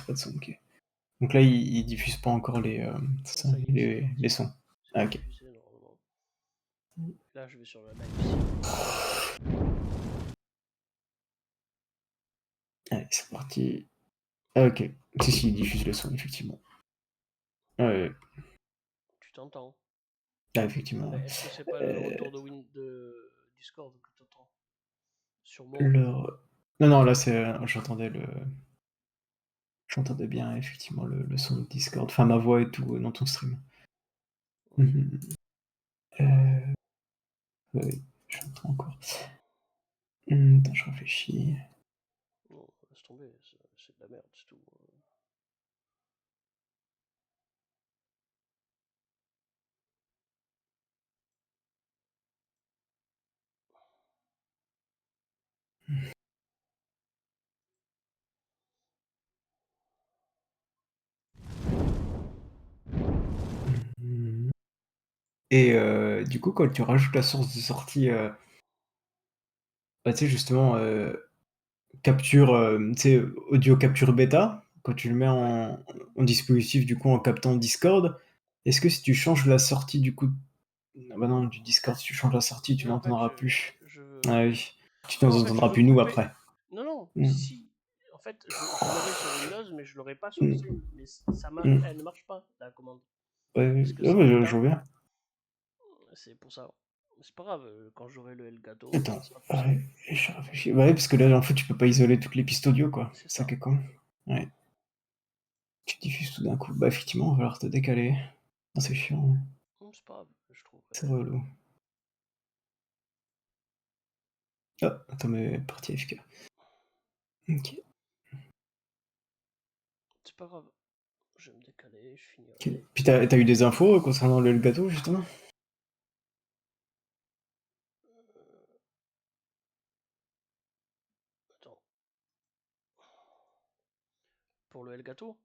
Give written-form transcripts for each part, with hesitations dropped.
pas de son, OK. Donc là, il diffuse pas encore c'est Ah, ça, ça y est, c'est les parti. sons? C'est Ah OK. diffusé normalement. Là, je vais sur le live aussi. Allez, c'est parti. Ah OK. Si, si, il diffuse le son, effectivement. Ouais, ouais. Tu t'entends. Ah effectivement, Mais ouais. est-ce que c'est pas le Heu, retour de Discord que tu entends sur mon? le non, non, là, j'entendais bien effectivement le son de Discord, enfin ma voix et tout, dans ton stream. Ok. Mmh mh. Heu, ouais, ouais, j'entends encore. Attends, je réfléchis. Non, laisse tomber, c'est de la merde, c'est tout. Mmh. Et du coup, quand tu rajoutes la source de sortie, bah, tu sais justement, capture, tu sais, audio capture bêta, quand tu le mets Ouais. en dispositif, du coup, en captant Discord, est-ce que si tu changes la sortie du coup ah bah non, du Discord, si tu changes la sortie, tu Mais en fait, l'entendras plus. je Ah veux. oui, tu Non, nous en fait, je entendras veux plus nous couper. après. Non, non, Mmh. si, si. En fait, je l'aurai sur Windows, mais je l'aurai pas sur Mmh. Steam. Mais Mmh. elle ne marche pas, la commande. Ouais, Parce ouais, que ouais, c'est en ouais, je bêta. vois bien. C'est pour ça. C'est pas grave, quand j'aurai le Elgato, ça Attends, sera plus simple. ouais, je réfléchis. Ouais, parce que là, en fait, tu peux pas isoler toutes les pistes audio, quoi. C'est C'est ça ça. qui est con. Ouais, tu diffuses tout d'un coup. Bah, effectivement, il va falloir te décaler. Ah, c'est chiant, hein. C'est pas grave, je trouve. C'est relou. Ah, attends, mais partie AFK. OK, C'est pas grave. Je vais me décaler, je OK. finirai. Puis tu as eu des infos concernant le gâteau, justement? Euh, Attends. Pour le Elgato?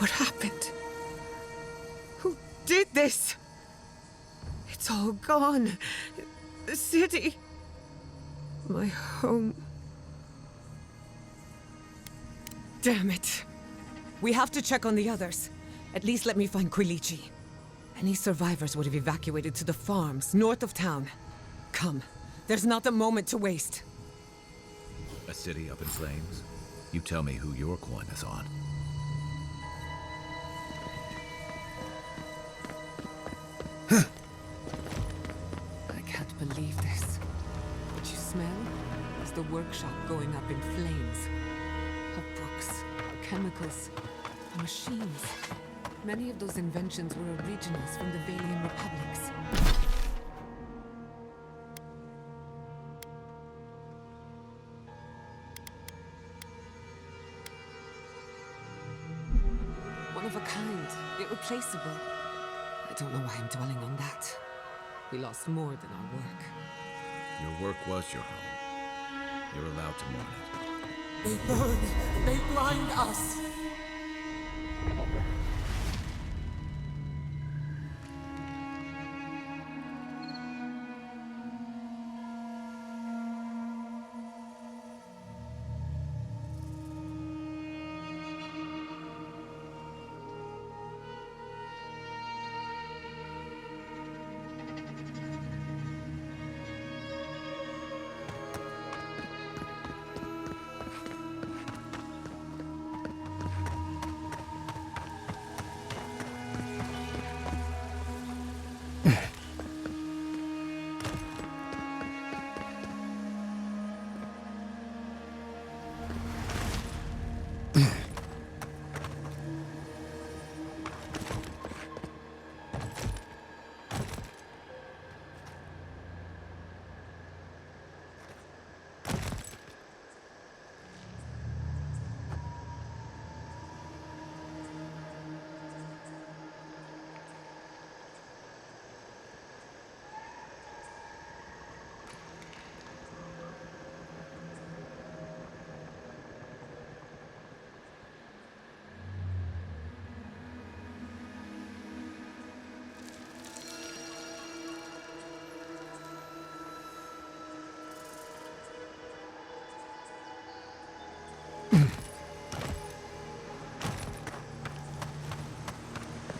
What happened? Who did this? It's all gone. The city. My home. Damn it. We have to check on the others. At least let me find Quilici. Any survivors would have evacuated to the farms north of town. Come. There's not a moment to waste. A city up in flames? You tell me who your coin is on. I can't believe this. What you smell is the workshop going up in flames. Our books, our chemicals, our machines. Many of those inventions were originals from the Valian republics. One of a kind, irreplaceable. I don't know why I'm dwelling on that. We lost more than our work. Your work was your home. You're allowed to mourn it. They burn. They blind us.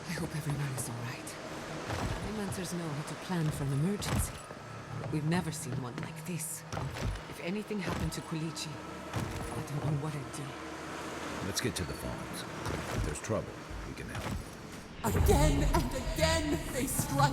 I hope everyone is all right. Freelancers know how to plan for an emergency. We've never seen one like this. If anything happened to Quilici, I don't know what I'd do. Let's get to the farms. If there's trouble, we can help. Again and again they strike.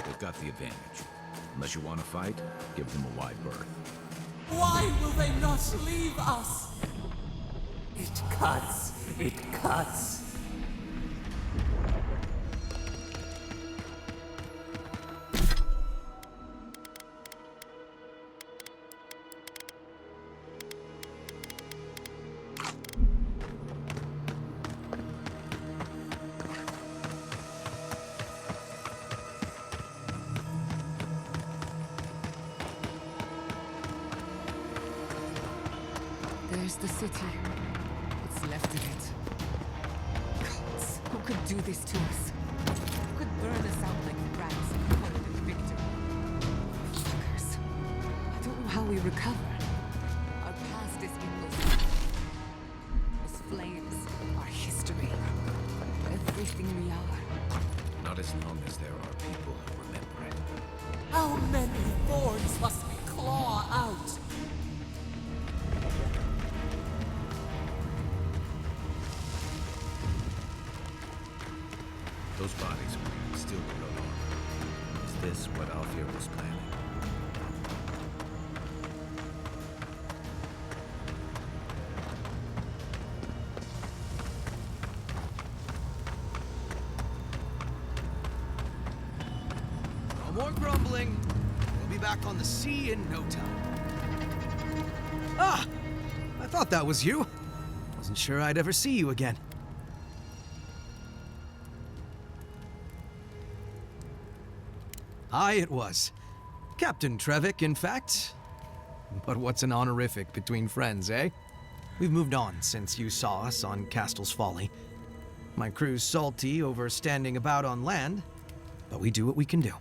They've got the advantage. Unless you want to fight, give them a wide berth. Why will they not leave us? It cuts. It cuts. There's the city. What's left of it. Gods, who could do this to us? Who could burn us out like rats and call it a victory? Fuckers. I don't know how we recover. Our past is in those flames. Our history. Everything we are. Not as long as there are people who remember it. How many thorns must we claw out? Those bodies are wearing steel-coated armor. Is this what Alfir was planning? more grumbling. We'll be back on the sea in no time. Ah! I thought that was you. Wasn't sure I'd ever see you again. Aye, it was. Captain Trevik, in fact. But what's an honorific between friends, eh? We've moved on since you saw us on Castle's Folly. My crew's salty over standing about on land, but we do what we can do.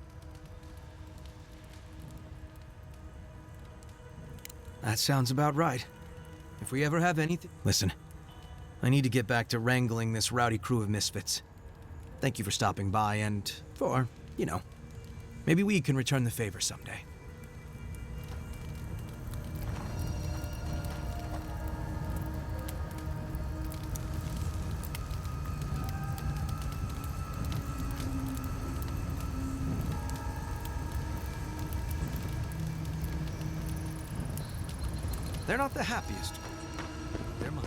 That sounds about right. If we ever have anything... Listen, I need to get back to wrangling this rowdy crew of misfits. Thank you for stopping by and for, maybe we can return the favor someday. They're not the happiest. They're mine.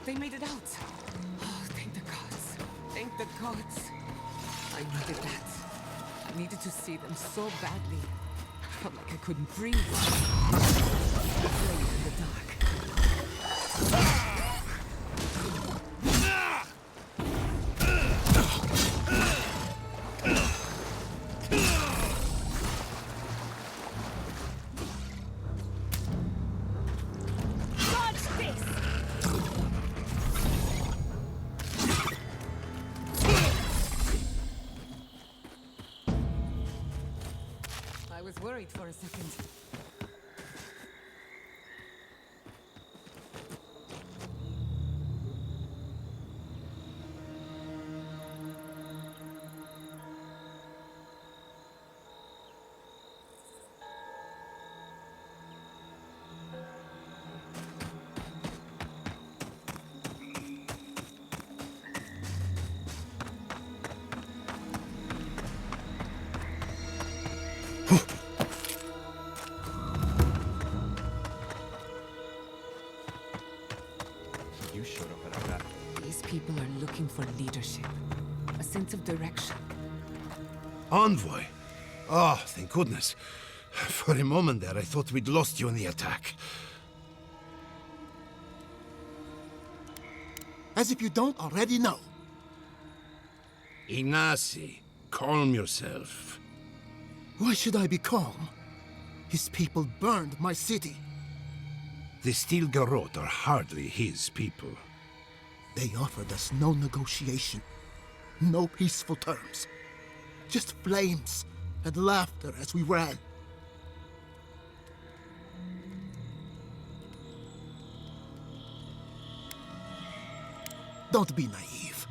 They made it out. Oh, thank the gods. Thank the gods. I needed that. I needed to see them so badly. I felt like I couldn't breathe. Afraid in the dark. worried for a second. You showed up at our back. These people are looking for leadership, a sense of direction. Envoy? Oh, thank goodness. For a moment there, I thought we'd lost you in the attack. As if you don't already know. Ignacy, calm yourself. Why should I be calm? His people burned my city. The Steel Garrote are hardly his people. They offered us no negotiation, no peaceful terms. Just flames and laughter as we ran. Don't be naive.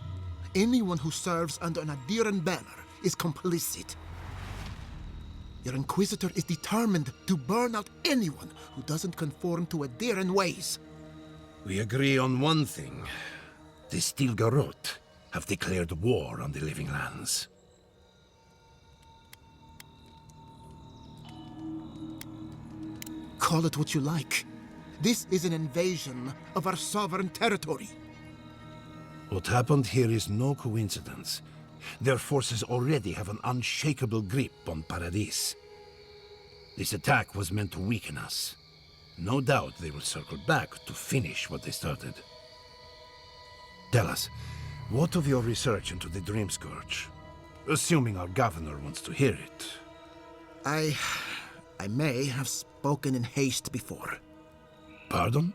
Anyone who serves under an Adiran banner is complicit. Your Inquisitor is determined to burn out anyone who doesn't conform to Adiran ways. We agree on one thing. The Steel Garrote have declared war on the Living Lands. Call it what you like. This is an invasion of our sovereign territory. What happened here is no coincidence. Their forces already have an unshakable grip on Paradis. This attack was meant to weaken us. No doubt they will circle back to finish what they started. Tell us, what of your research into the Dream Scourge? Assuming our governor wants to hear it. I may have spoken in haste before. Pardon?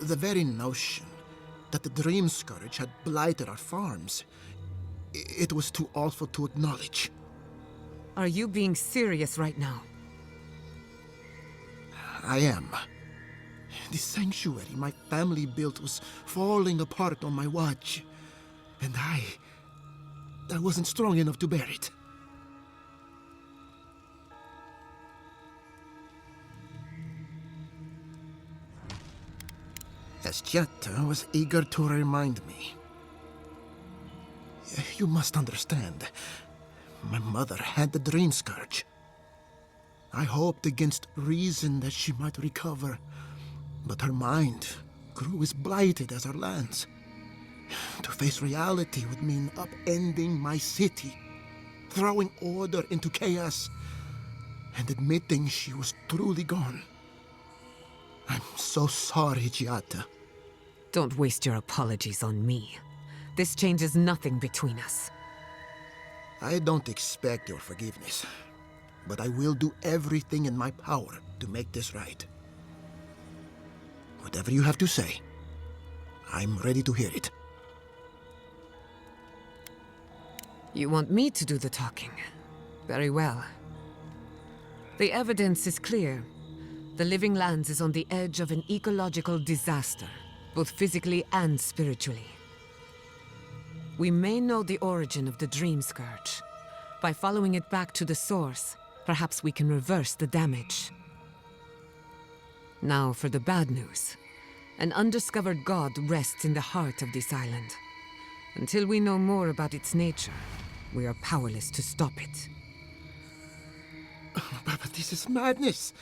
The very notion that the Dream Scourge had blighted our farms, it was too awful to acknowledge. Are you being serious right now? I am. The sanctuary my family built was falling apart on my watch, and I wasn't strong enough to bear it. Eschietta was eager to remind me. You must understand. My mother had the Dream Scourge. I hoped against reason that she might recover, but her mind grew as blighted as her lands. To face reality would mean upending my city, throwing order into chaos, and admitting she was truly gone. I'm so sorry, Giata. Don't waste your apologies on me. This changes nothing between us. I don't expect your forgiveness, but I will do everything in my power to make this right. Whatever you have to say, I'm ready to hear it. You want me to do the talking? Very well. The evidence is clear. The Living Lands is on the edge of an ecological disaster, both physically and spiritually. We may know the origin of the Dream Scourge. By following it back to the source, perhaps we can reverse the damage. Now for the bad news. An undiscovered god rests in the heart of this island. Until we know more about its nature, we are powerless to stop it. But this is madness.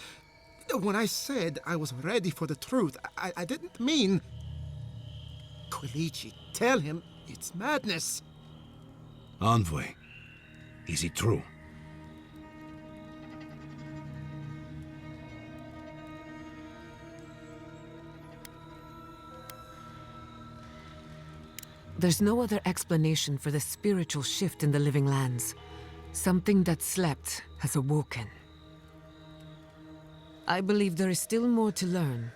When I said I was ready for the truth, I didn't mean... Quilici, tell him it's madness. Envoy, is it true? There's no other explanation for the spiritual shift in the Living Lands. Something that slept has awoken. I believe there is still more to learn,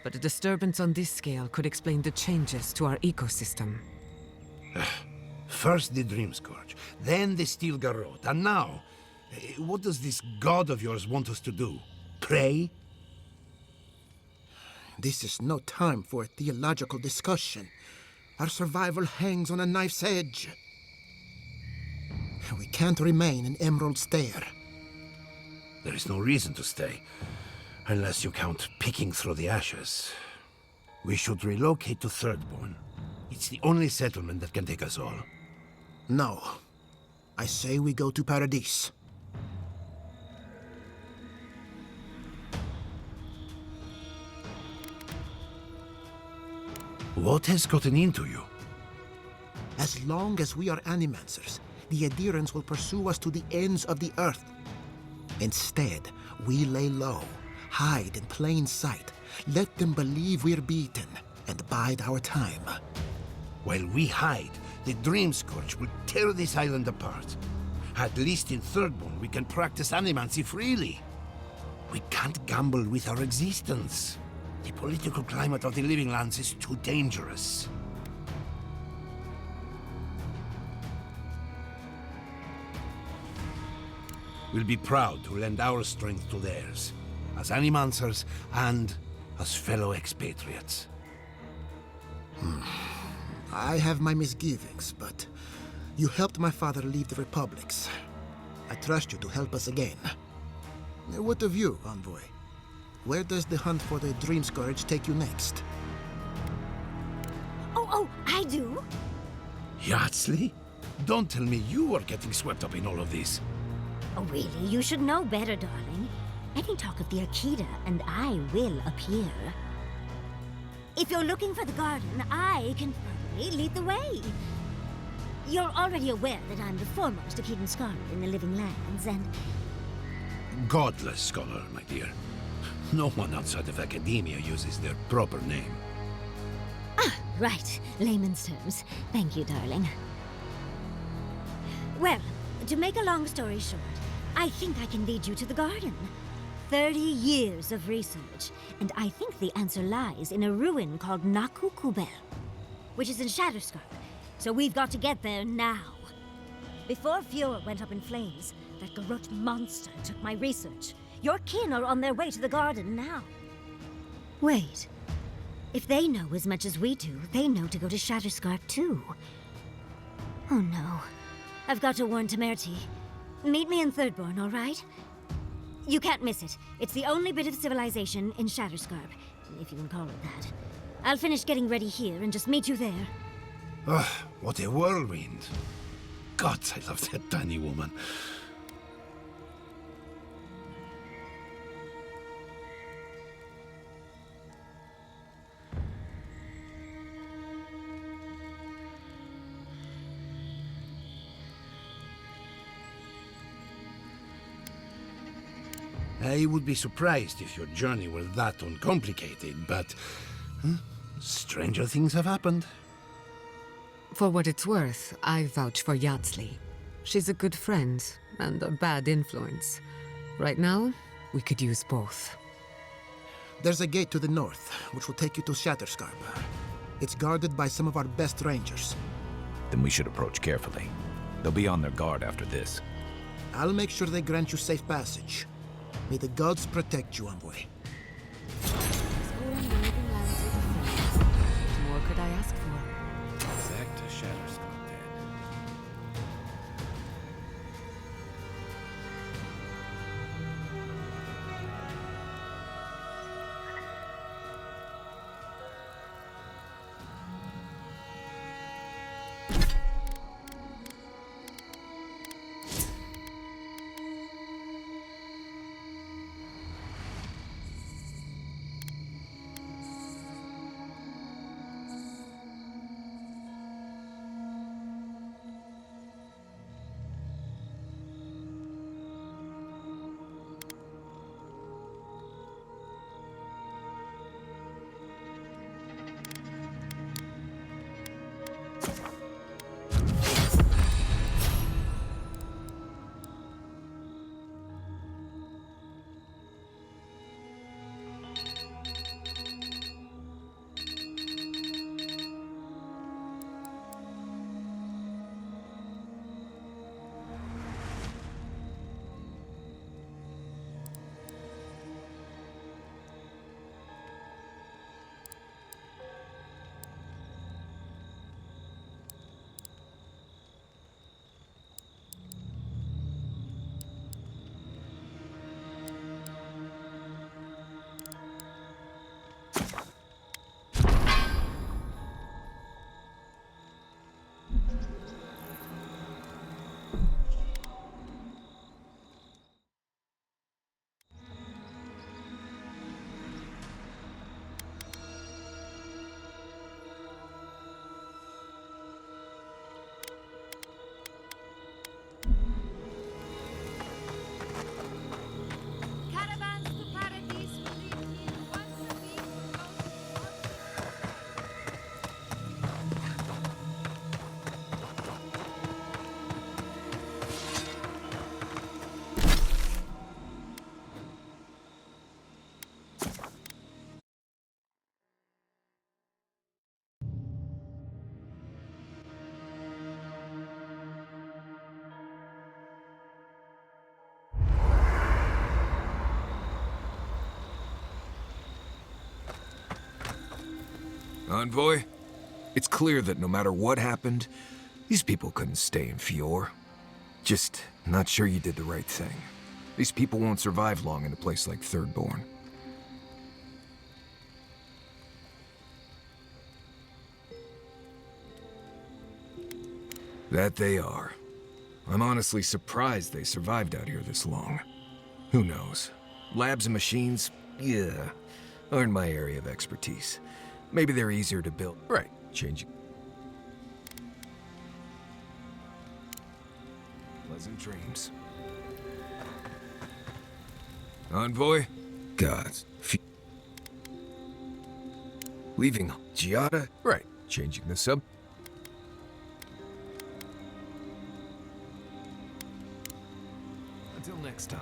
but a disturbance on this scale could explain the changes to our ecosystem. First the Dream Scourge, then the Steel Garrote, and now What does this god of yours want us to do? Pray? This is no time for a theological discussion. Our survival hangs on a knife's edge. We can't remain in Emerald Stair. There is no reason to stay, unless you count picking through the ashes. We should relocate to Thirdborn. It's the only settlement that can take us all. No. I say we go to Paradise. What has gotten into you? As long as we are Animancers, the adherents will pursue us to the ends of the earth. Instead, we lay low, hide in plain sight, let them believe we're beaten, and bide our time. While we hide, the Dream Scourge will tear this island apart. At least in Thirdborn, we can practice animancy freely. We can't gamble with our existence. The political climate of the Living Lands is too dangerous. We'll be proud to lend our strength to theirs, as Animancers and as fellow expatriates. I have my misgivings, but you helped my father leave the Republics. I trust you to help us again. What of you, Envoy? Where does the hunt for the Dream Scourge take you next? Oh, I do. Yardsley? Don't tell me you are getting swept up in all of this. Oh, really? You should know better, darling. Any talk of the Akita, and I will appear. If you're looking for the garden, I can probably lead the way. You're already aware that I'm the foremost Akitan scholar in the Living Lands, and... Godless scholar, my dear. No one outside of academia uses their proper name. Ah, right. Layman's terms. Thank you, darling. Well, to make a long story short, I think I can lead you to the garden. 30 years of research, and I think the answer lies in a ruin called Naku Kubel, which is in Shatterscarp. So we've got to get there now. Before Fjord went up in flames, that Garrote monster took my research. Your kin are on their way to the garden now. Wait. If they know as much as we do, they know to go to Shatterscarp too. Oh no. I've got to warn Temerity. Meet me in Thirdborn, all right? You can't miss it. It's the only bit of civilization in Shatterscarp, if you can call it that. I'll finish getting ready here and just meet you there. Ugh, what a whirlwind. Gods, I love that tiny woman. I would be surprised if your journey were that uncomplicated, but stranger things have happened. For what it's worth, I vouch for Yardsley. She's a good friend and a bad influence. Right now, we could use both. There's a gate to the north, which will take you to Shatterscarp. It's guarded by some of our best rangers. Then we should approach carefully. They'll be on their guard after this. I'll make sure they grant you safe passage. May the gods protect you, Envoy. Exploring the Living Lands with friends. What more could I ask for? Back to Shatterscarp then. Envoy, it's clear that no matter what happened, these people couldn't stay in Fior. Just not sure you did the right thing. These people won't survive long in a place like Thirdborn. That they are. I'm honestly surprised they survived out here this long. Who knows? Labs and machines, yeah, aren't my area of expertise. Maybe they're easier to build. Right, changing. Pleasant dreams. Envoy? Gods. Leaving Giada? Right, changing the sub. Until next time.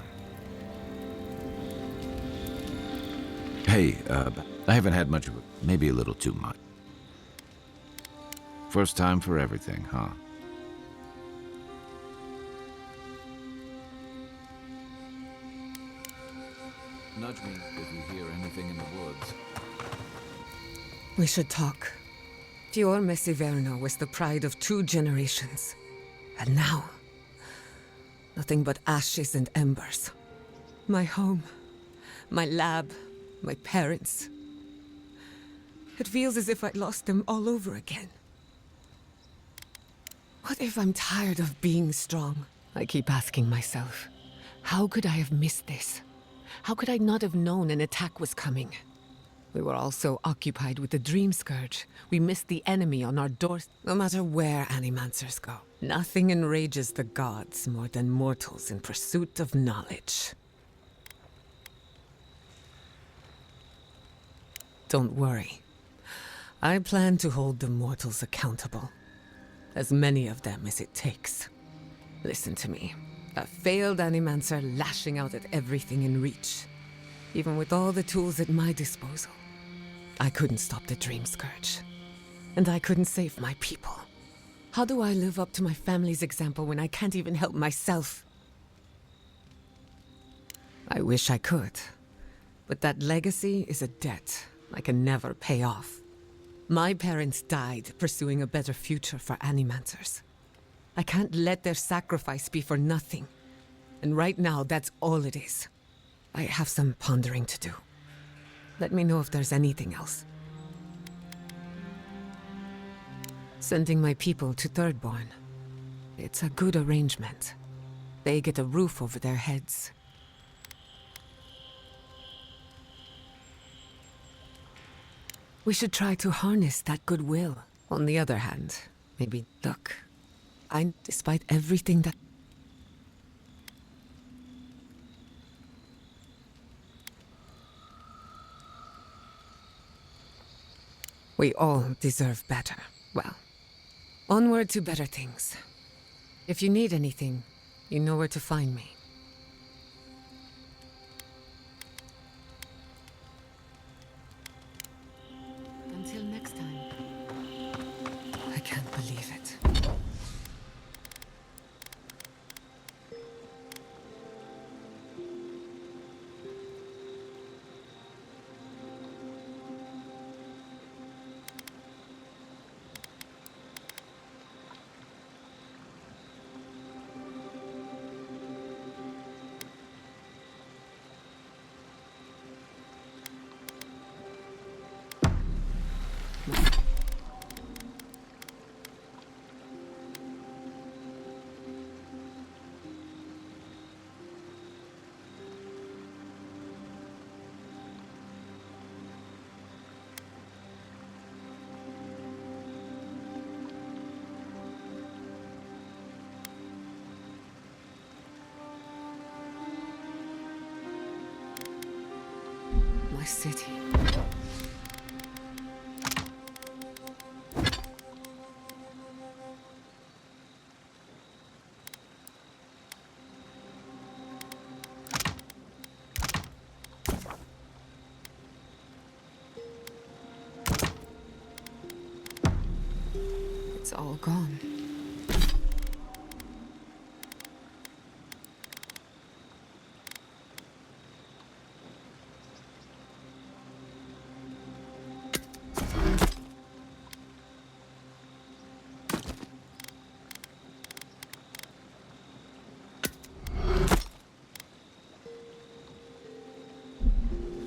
Hey, I haven't had much of it. Maybe a little too much. First time for everything, huh? Nudge me if you hear anything in the woods. We should talk. Fior Messiverno was the pride of 2 generations. And now, nothing but ashes and embers. My home, my lab, my parents. It feels as if I'd lost them all over again. What if I'm tired of being strong? I keep asking myself, how could I have missed this? How could I not have known an attack was coming? We were all so occupied with the Dream Scourge, we missed the enemy on our doors. No matter where Animancers go, nothing enrages the gods more than mortals in pursuit of knowledge. Don't worry. I plan to hold the mortals accountable. As many of them as it takes. Listen to me. A failed Animancer lashing out at everything in reach. Even with all the tools at my disposal. I couldn't stop the Dream Scourge. And I couldn't save my people. How do I live up to my family's example when I can't even help myself? I wish I could. But that legacy is a debt I can never pay off. My parents died pursuing a better future for Animancers. I can't let their sacrifice be for nothing. And right now, that's all it is. I have some pondering to do. Let me know if there's anything else. Sending my people to Thirdborn. It's a good arrangement. They get a roof over their heads. We should try to harness that goodwill. On the other hand, maybe look. Despite everything that... We all deserve better. Well, onward to better things. If you need anything, you know where to find me. Until next time. I can't believe it. My city. It's all gone.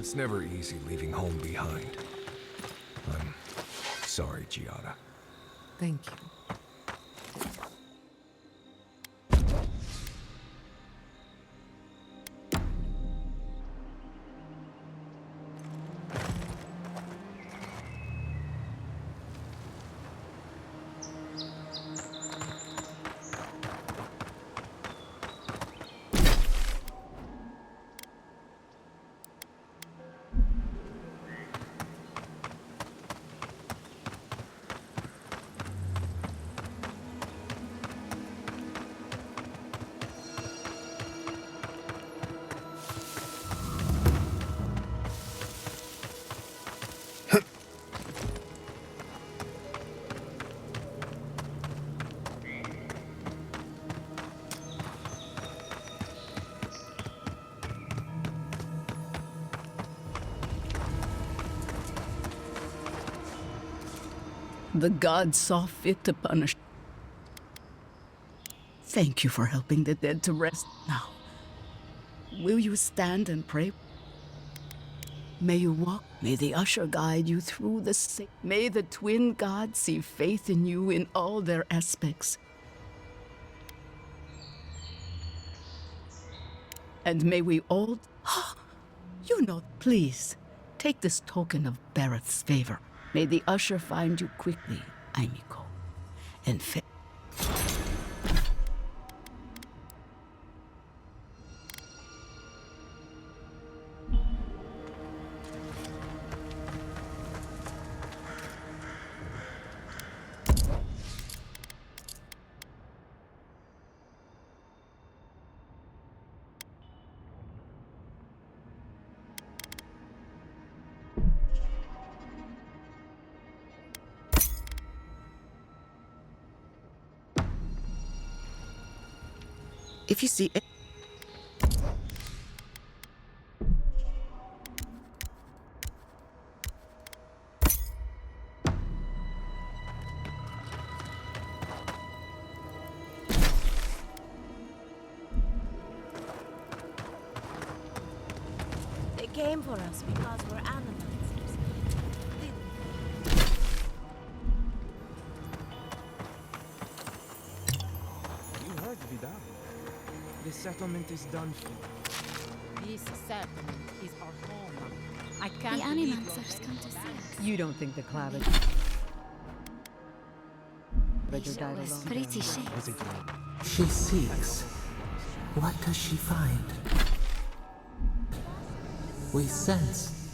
It's never easy leaving home behind. I'm sorry, Giada. Thank you. The gods saw fit to punish. Thank you for helping the dead to rest now. Will you stand and pray? May you walk. May the usher guide you through the sick. May the twin gods see faith in you in all their aspects. And may we all... You know, please, take this token of Barrett's favor. May the usher find you quickly, Aimiko. And If you see it. They came for us because we're animals. You heard, Vidal. The settlement is done for. This settlement is our home. I can't The Animancers come to see us. You don't think the Clavet... They show us pretty shapes. She seeks. What does she find? We sense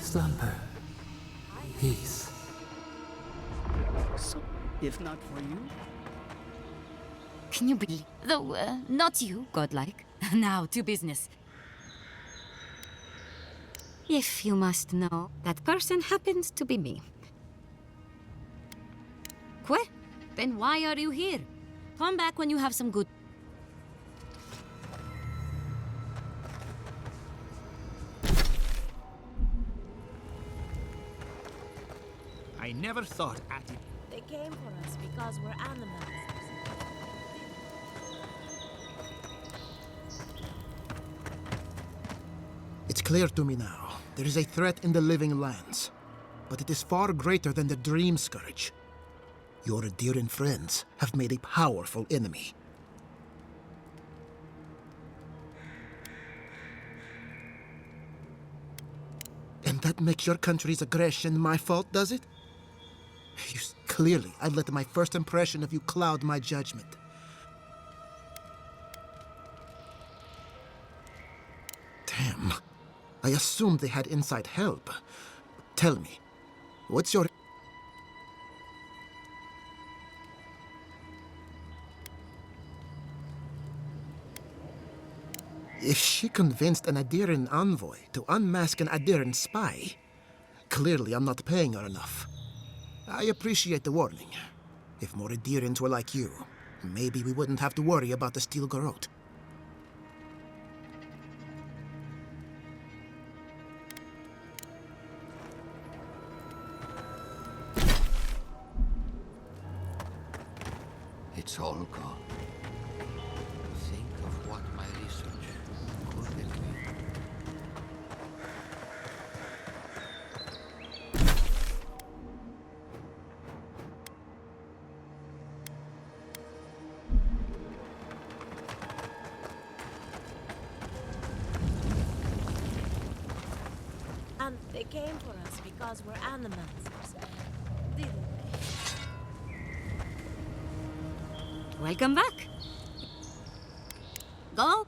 slumber, peace. so, if not for you, Can you believe? Though, not you, godlike. Now, to business. If you must know, that person happens to be me. What? Then why are you here? Come back when you have some good... I never thought Atty. They came for us because we're animals. It's clear to me now. There is a threat in the living lands. But it is far greater than the Dream Scourge. Your dear friends have made a powerful enemy. And that makes your country's aggression my fault, does it? Clearly, I let my first impression of you cloud my judgment. Damn. I assumed they had inside help. Tell me, what's your... If she convinced an Adiran envoy to unmask an Adiran spy, clearly I'm not paying her enough. I appreciate the warning. If more Adirans were like you, maybe we wouldn't have to worry about the Steel Garrote. It's all gone. Think of what my research could have been. came for us because we're animals, didn't they? Welcome back. Go.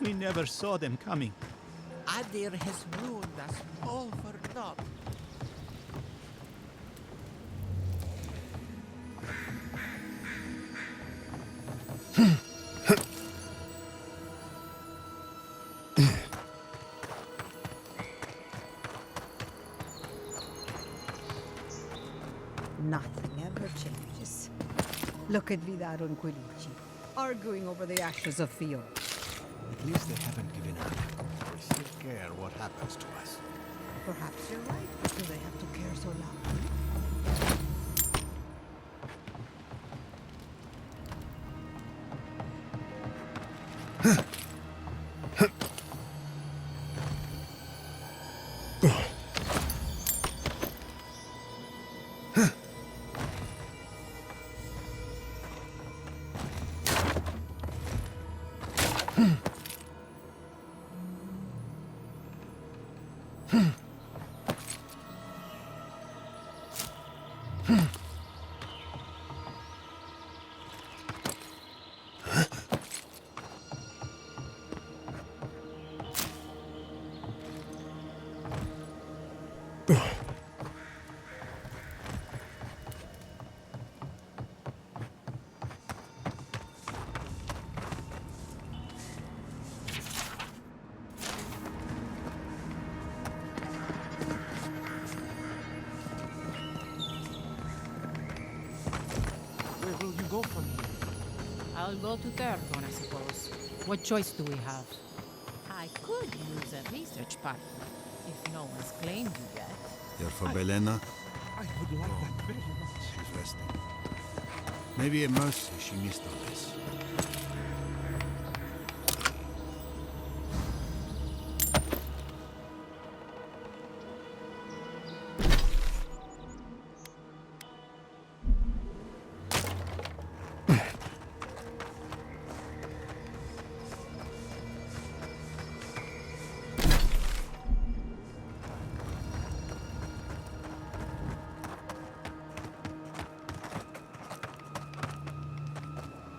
We never saw them coming. Adir has ruined us all for naught. Nothing ever changes. Look at Vidar and Quilici, arguing over the ashes of Fior. At least they haven't given up. They still care what happens to us. Perhaps you're right. Do they have to care so loudly? Where will you go from here? I'll go to Tergon, I suppose. What choice do we have? I could use a research partner, if no one's claimed you yet. You're for Belena? I would like that very much. She's resting. Maybe a mercy she missed all this.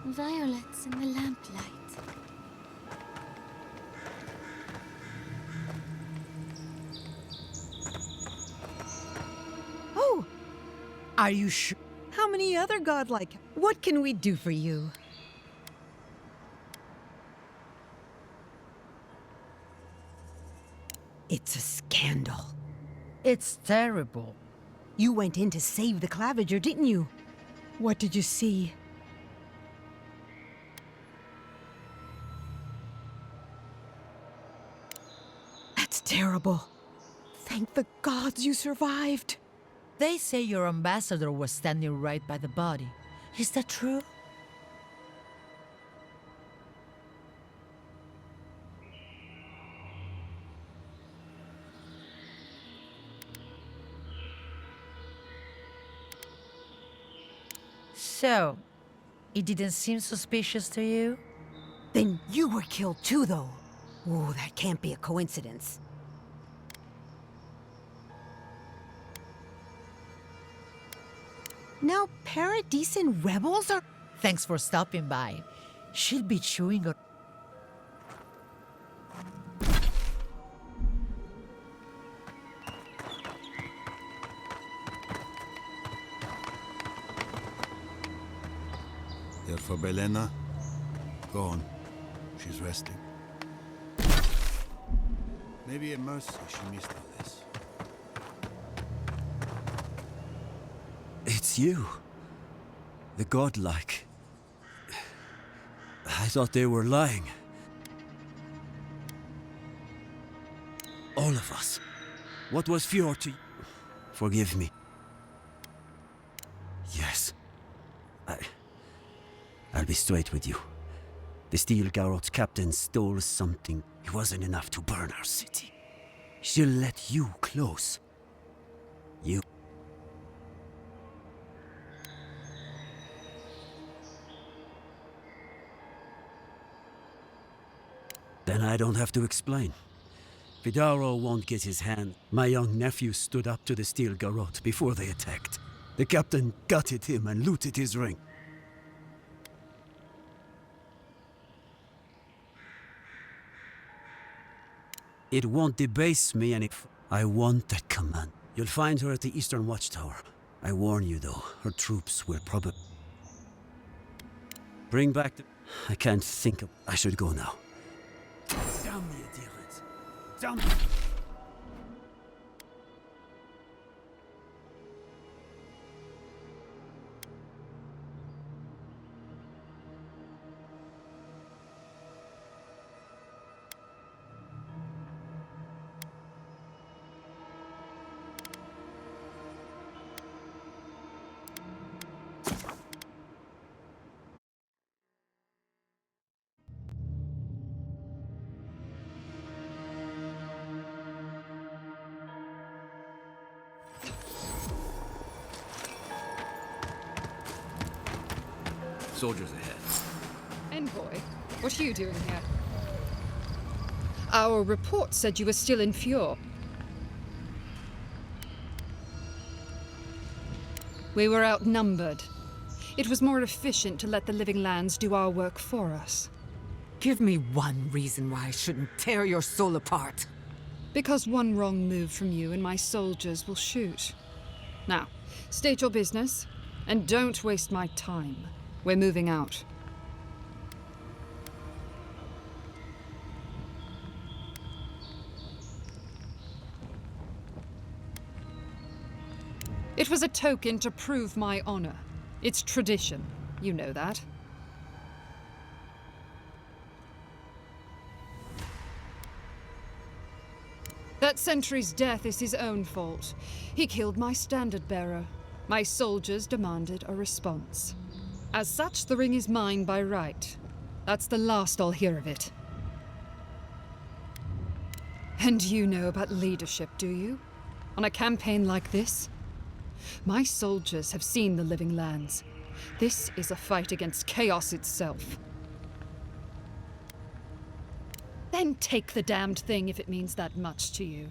Violets in the lamplight. Oh! Are you sure? How many other godlike? What can we do for you? It's a scandal. It's terrible. You went in to save the Claviger, didn't you? What did you see? That's terrible. Thank the gods you survived. They say your ambassador was standing right by the body. Is that true? So, it didn't seem suspicious to you? Then you were killed too, though. Oh, that can't be a coincidence. Now, Paradisen rebels are... Thanks for stopping by. She'll be chewing her... You're for Belena? Go on. She's resting. Maybe a mercy she missed all this. It's you. The godlike. I thought they were lying. All of us. What was Fjord to... Forgive me. Yes. I'll be straight with you. The Steel Garrot's captain stole something. It wasn't enough to burn our city. She'll let you close. You... Then I don't have to explain. Vidaro won't get his hand. My young nephew stood up to the steel garrote before they attacked. The captain gutted him and looted his ring. It won't debase me any. I want that command. You'll find her at the Eastern Watchtower. I warn you, though, her troops will probably... Bring back the... I can't think of... I should go now. Damn the adherents! Damn... Soldiers ahead. Envoy, what are you doing here? Our report said you were still in Fjord. We were outnumbered. It was more efficient to let the living lands do our work for us. Give me one reason why I shouldn't tear your soul apart. Because one wrong move from you and my soldiers will shoot. Now, state your business, and don't waste my time. We're moving out. It was a token to prove my honor. It's tradition. You know that. That sentry's death is his own fault. He killed my standard-bearer. My soldiers demanded a response. As such, the ring is mine by right. That's the last I'll hear of it. And you know about leadership, do you? On a campaign like this? My soldiers have seen the living lands. This is a fight against chaos itself. Then take the damned thing if it means that much to you.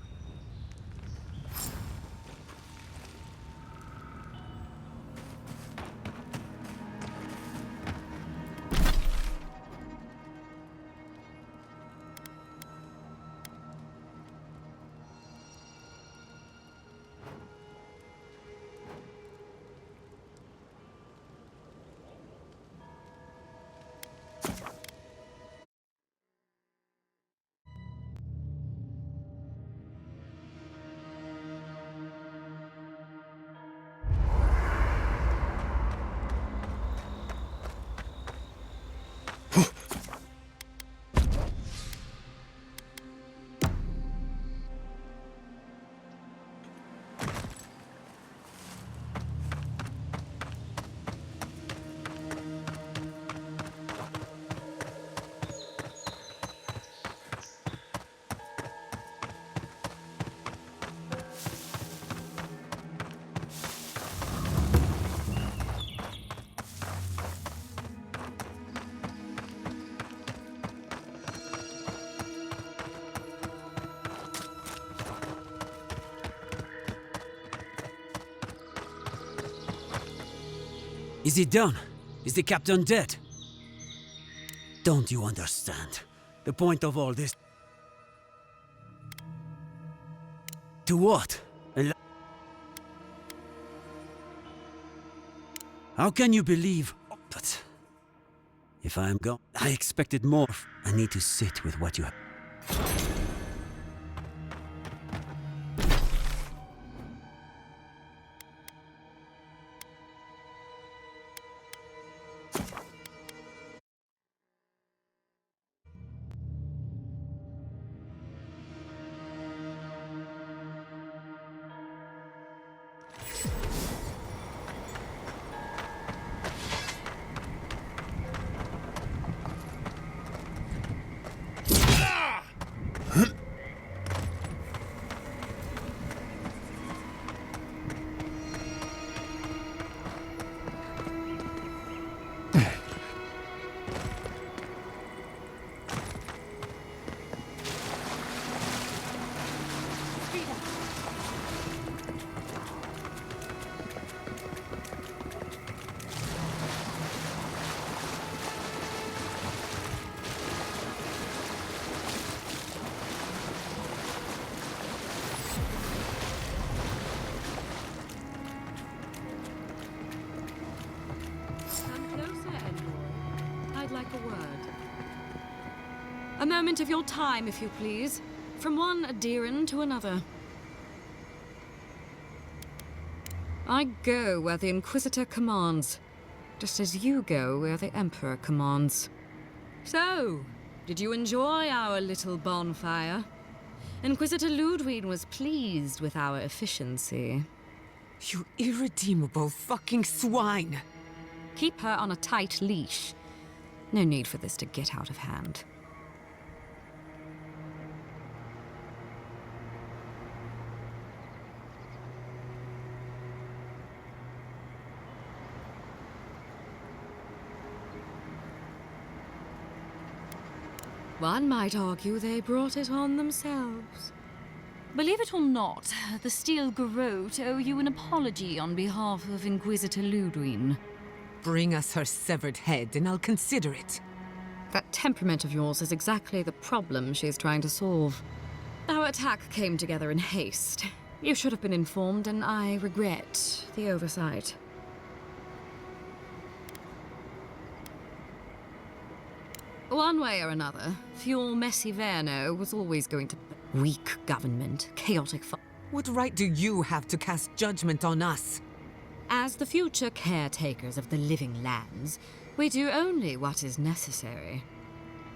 Is it done? Is the captain dead? Don't you understand? The point of all this... To what? How can you believe... But... If I am gone... I expected more. I need to sit with what you have... Come closer, Envoy. I'd like a word. A moment of your time, if you please. From one Adiran to another. I go where the Inquisitor commands, just as you go where the Emperor commands. So, did you enjoy our little bonfire? Inquisitor Ludwig was pleased with our efficiency. You irredeemable fucking swine! Keep her on a tight leash. No need for this to get out of hand. One might argue they brought it on themselves. Believe it or not, the Steel Garrote owe you an apology on behalf of Inquisitor Ludwig. Bring us her severed head and I'll consider it. That temperament of yours is exactly the problem she's trying to solve. Our attack came together in haste. You should have been informed, and I regret the oversight. One way or another, Fuel Messi Verno was always going to... Weak government, chaotic... What right do you have to cast judgment on us? As the future caretakers of the living lands, we do only what is necessary.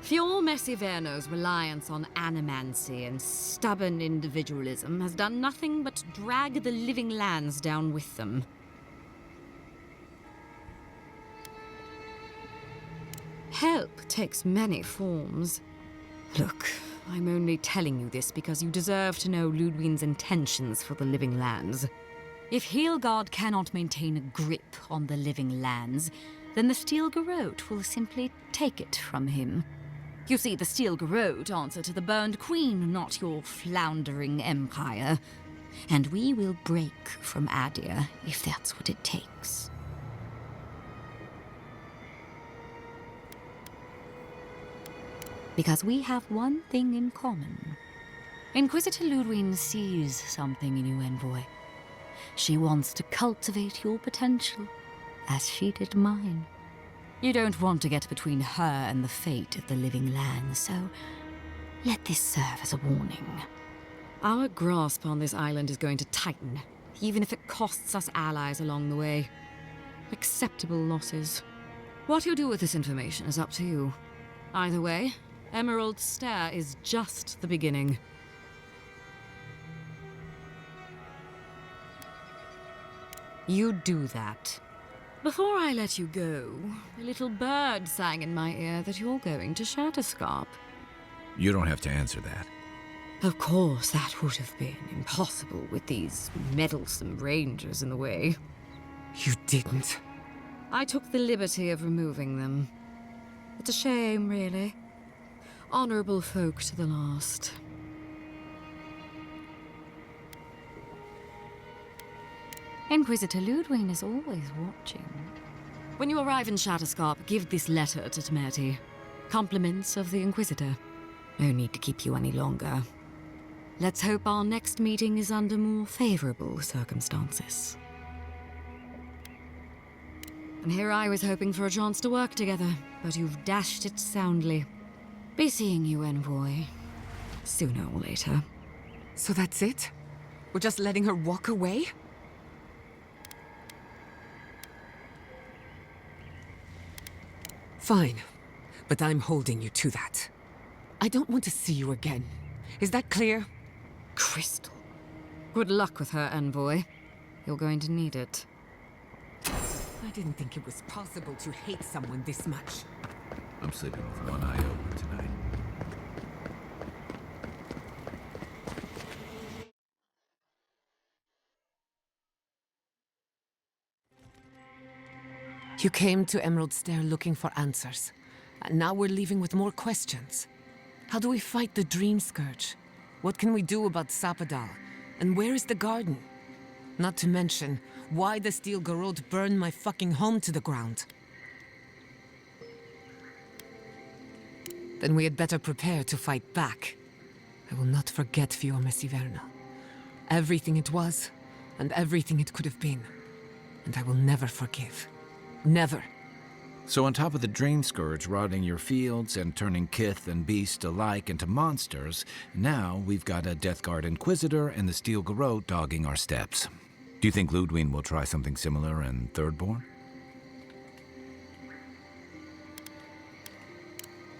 Fuel Messi Verno's reliance on animancy and stubborn individualism has done nothing but drag the living lands down with them. Help takes many forms. Look, I'm only telling you this because you deserve to know Ludwig's intentions for the living lands. If Heelgard cannot maintain a grip on the living lands, then the Steel Garrote will simply take it from him. You see, the Steel Garrote answer to the Burned Queen, not your floundering empire. And we will break from Adir if that's what it takes. Because we have one thing in common. Inquisitor Ludwig sees something in you, Envoy. She wants to cultivate your potential, as she did mine. You don't want to get between her and the fate of the living lands, so let this serve as a warning. Our grasp on this island is going to tighten, even if it costs us allies along the way. Acceptable losses. What you do with this information is up to you. Either way, Emerald Stair is just the beginning. You do that. Before I let you go, a little bird sang in my ear that you're going to Shatterscarp. You don't have to answer that. Of course, that would have been impossible with these meddlesome rangers in the way. You didn't. I took the liberty of removing them. It's a shame, really. Honorable folk to the last. Inquisitor Ludwig is always watching. When you arrive in Shatterscarp, give this letter to Temerity. Compliments of the Inquisitor. No need to keep you any longer. Let's hope our next meeting is under more favorable circumstances. And here I was hoping for a chance to work together, but you've dashed it soundly. Be seeing you, Envoy. Sooner or later. So that's it? We're just letting her walk away? Fine, but I'm holding you to that. I don't want to see you again. Is that clear? Crystal. Good luck with her, Envoy. You're going to need it. I didn't think it was possible to hate someone this much. I'm sleeping with one eye open tonight. You came to Emerald Stair looking for answers. And now we're leaving with more questions. How do we fight the Dream Scourge? What can we do about Sapadal? And where is the garden? Not to mention, why the Steel Garrote burned my fucking home to the ground. Then we had better prepare to fight back. I will not forget Fiume Siverna. Everything it was, and everything it could have been. And I will never forgive. Never. So on top of the Dream Scourge rotting your fields and turning kith and beast alike into monsters, now we've got a Death Guard Inquisitor and the Steel Garrote dogging our steps. Do you think Ludwig will try something similar in Thirdborn?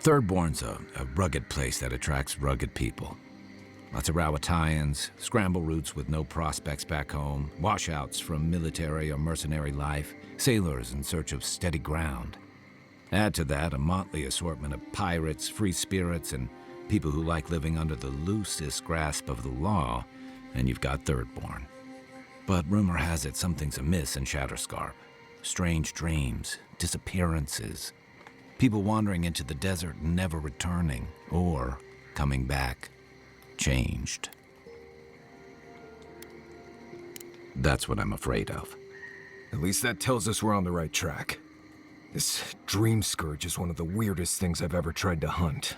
Thirdborn's a rugged place that attracts rugged people. Lots of Rawatayans, scramble routes with no prospects back home, washouts from military or mercenary life, sailors in search of steady ground. Add to that a motley assortment of pirates, free spirits, and people who like living under the loosest grasp of the law, and you've got Thirdborn. But rumor has it something's amiss in Shatterscarp. Strange dreams, disappearances, people wandering into the desert and never returning, or coming back changed. That's what I'm afraid of. At least that tells us we're on the right track. This Dream Scourge is one of the weirdest things I've ever tried to hunt.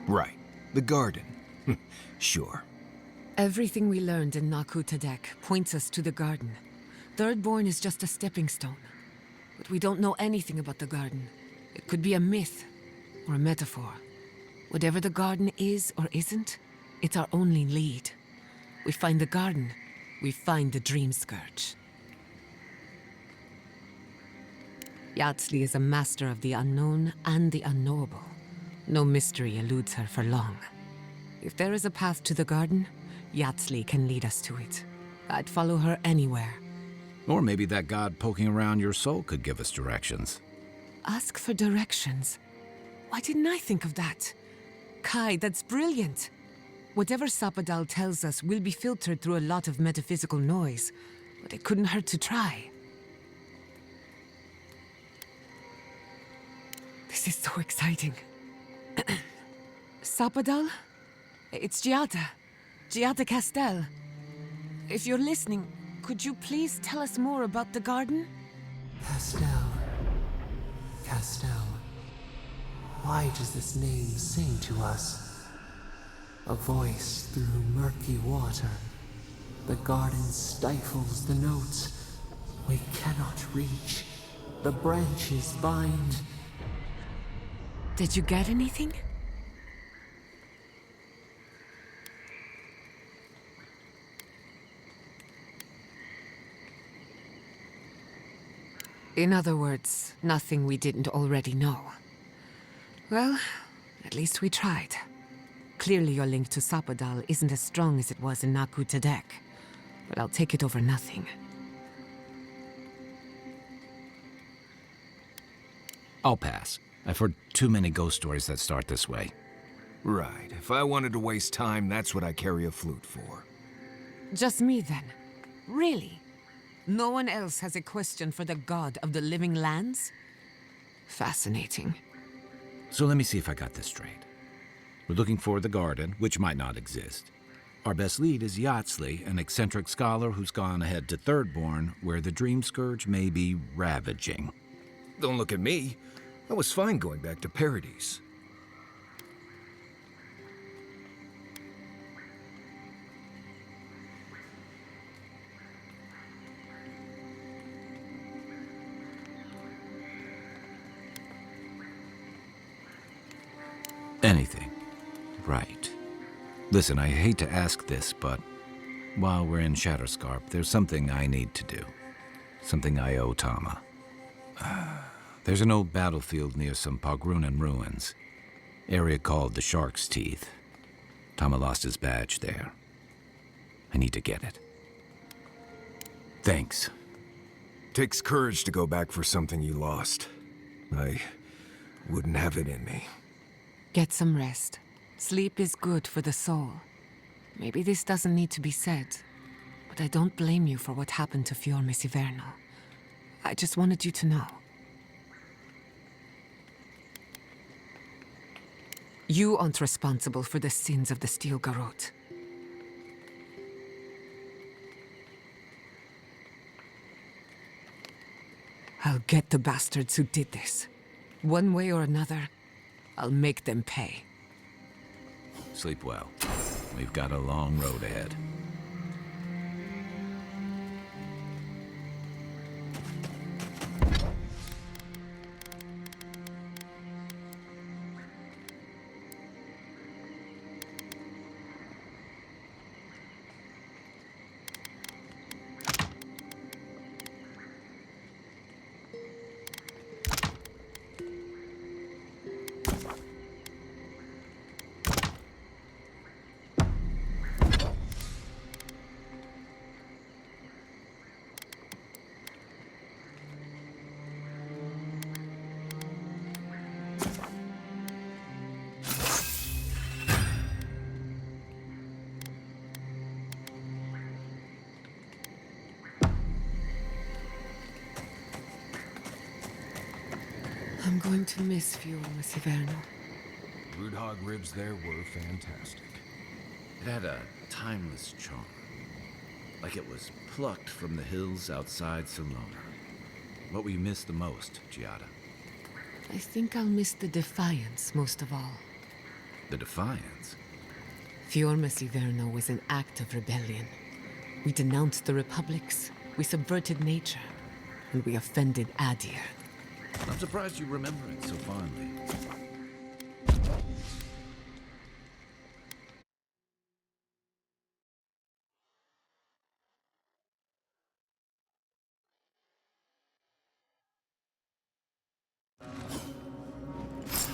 Right, the garden. Sure. Everything we learned in Naku Tadek points us to the garden. Thirdborn is just a stepping stone. But we don't know anything about the garden. It could be a myth, or a metaphor. Whatever the garden is or isn't, it's our only lead. We find the garden, we find the Dream Scourge. Yatsley is a master of the unknown and the unknowable. No mystery eludes her for long. If there is a path to the garden, Yatsley can lead us to it. I'd follow her anywhere. Or maybe that god poking around your soul could give us directions. Ask for directions. Why didn't I think of that? Kai, that's brilliant. Whatever Sapadal tells us will be filtered through a lot of metaphysical noise, but it couldn't hurt to try. This is so exciting. Sapadal? It's Giada. Giada Castel. If you're listening, could you please tell us more about the garden? Castel. Castel. Why does this name sing to us? A voice through murky water. The garden stifles the notes. We cannot reach. The branches bind. Did you get anything? In other words, nothing we didn't already know. Well, at least we tried. Clearly your link to Sapadal isn't as strong as it was in Naku Tadek, but I'll take it over nothing. I'll pass. I've heard too many ghost stories that start this way. Right. If I wanted to waste time, that's what I carry a flute for. Just me then? Really? No one else has a question for the god of the living lands? Fascinating. So let me see if I got this straight. We're looking for the garden, which might not exist. Our best lead is Yatsley, an eccentric scholar who's gone ahead to Thirdborn, where the Dream Scourge may be ravaging. Don't look at me. I was fine going back to Parties. Anything. Right. Listen, I hate to ask this, but while we're in Shatterscarp, there's something I need to do. Something I owe Tama. There's an old battlefield near some Pogrunan ruins. Area called the Shark's Teeth. Tama lost his badge there. I need to get it. Thanks. Takes courage to go back for something you lost. I wouldn't have it in me. Get some rest. Sleep is good for the soul. Maybe this doesn't need to be said, but I don't blame you for what happened to Fiorme Siverno. I just wanted you to know. You aren't responsible for the sins of the Steel Garrote. I'll get the bastards who did this. One way or another, I'll make them pay. Sleep well. We've got a long road ahead. I'm going to miss Fuel, Miss Iverno. Root hog ribs there were fantastic. It had a timeless charm. Like it was plucked from the hills outside Salona. What will you miss the most, Giada? I think I'll miss the Defiance most of all. The Defiance? Fior Miss Iverno was an act of rebellion. We denounced the Republics, we subverted nature, and we offended Adir. I'm surprised you remember it so fondly.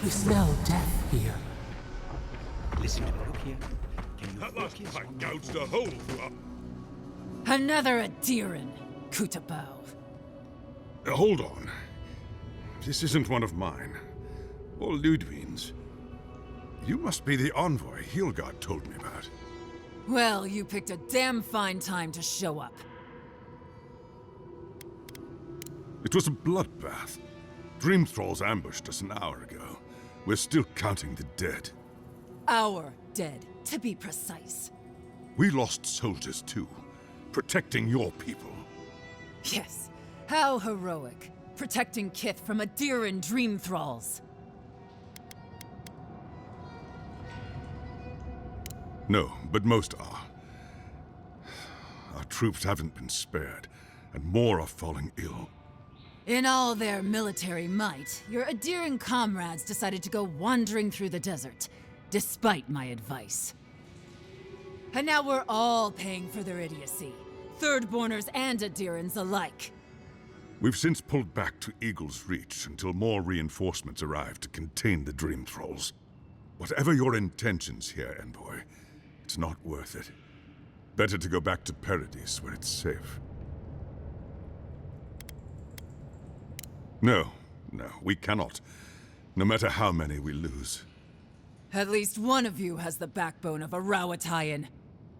You smell death here. Listen to me, look here. At last I gouged a hole through Another Adiran, Kutabao. Hold on. This isn't one of mine. Or Ludwig's. You must be the envoy Hilgard told me about. Well, you picked a damn fine time to show up. It was a bloodbath. Dream Thralls ambushed us an hour ago. We're still counting the dead. Our dead, to be precise. We lost soldiers too, protecting your people. Yes, how heroic. Protecting Kith from Adiran Dream Thralls. No, but most are. Our troops haven't been spared, and more are falling ill. In all their military might, your Adiran comrades decided to go wandering through the desert, despite my advice. And now we're all paying for their idiocy. Thirdborners and Adirans alike. We've since pulled back to Eagle's Reach until more reinforcements arrive to contain the Dream Thralls. Whatever your intentions here, Envoy, it's not worth it. Better to go back to Paradise where it's safe. No, we cannot. No matter how many we lose. At least one of you has the backbone of a Rawatayan.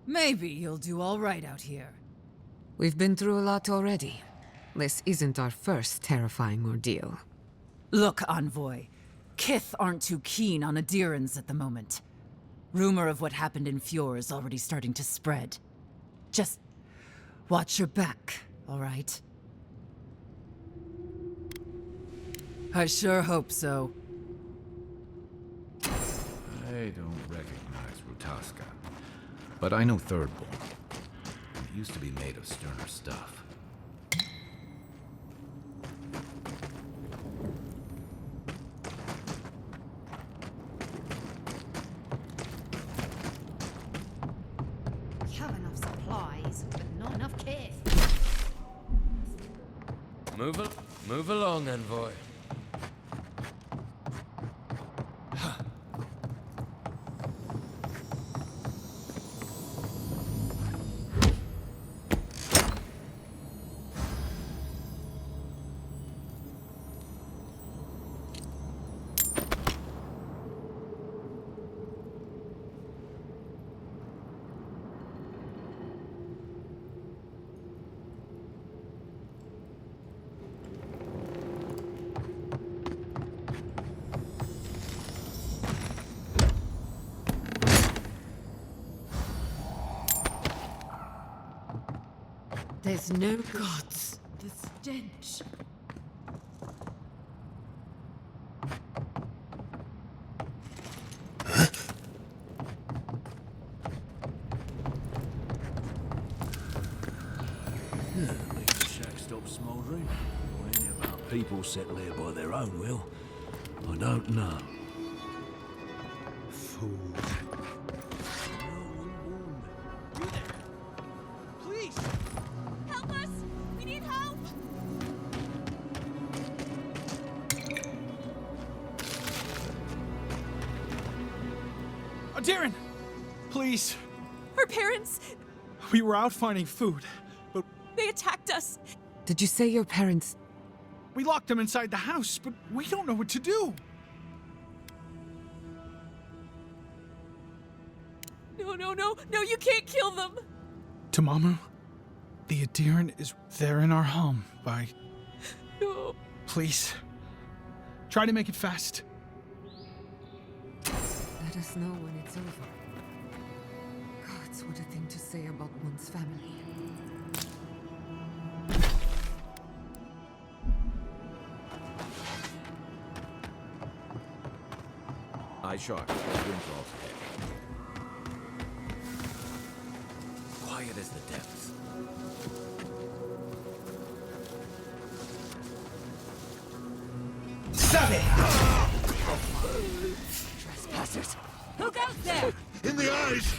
Maybe you'll do all right out here. We've been through a lot already. This isn't our first terrifying ordeal. Look, Envoy. Kith aren't too keen on Adirans at the moment. Rumor of what happened in Fjord is already starting to spread. Just watch your back, all right? I sure hope so. I don't recognize Rutaska, but I know Thirdborn. It used to be made of sterner stuff. We have enough supplies, but not enough kit. Move along, Envoy. There's no gods. The stench. Yeah, make the shack stop smouldering. Or any of our people settle here by their own will. I don't know. Food. Please! Help us! We need help! Darren! Please! Her parents, We were out finding food, but they attacked us. Did you say your parents... we locked them inside the house, but we don't know what to do. No, you can't kill them. Tamamu, the Adiran is there in our home by... No. Please. Try to make it fast. Let us know when it's over. Gods, what a thing to say about one's family. Eye sharp. Windfalls ahead. Quiet as the depths. Trespassers. Who goes there? In the eyes!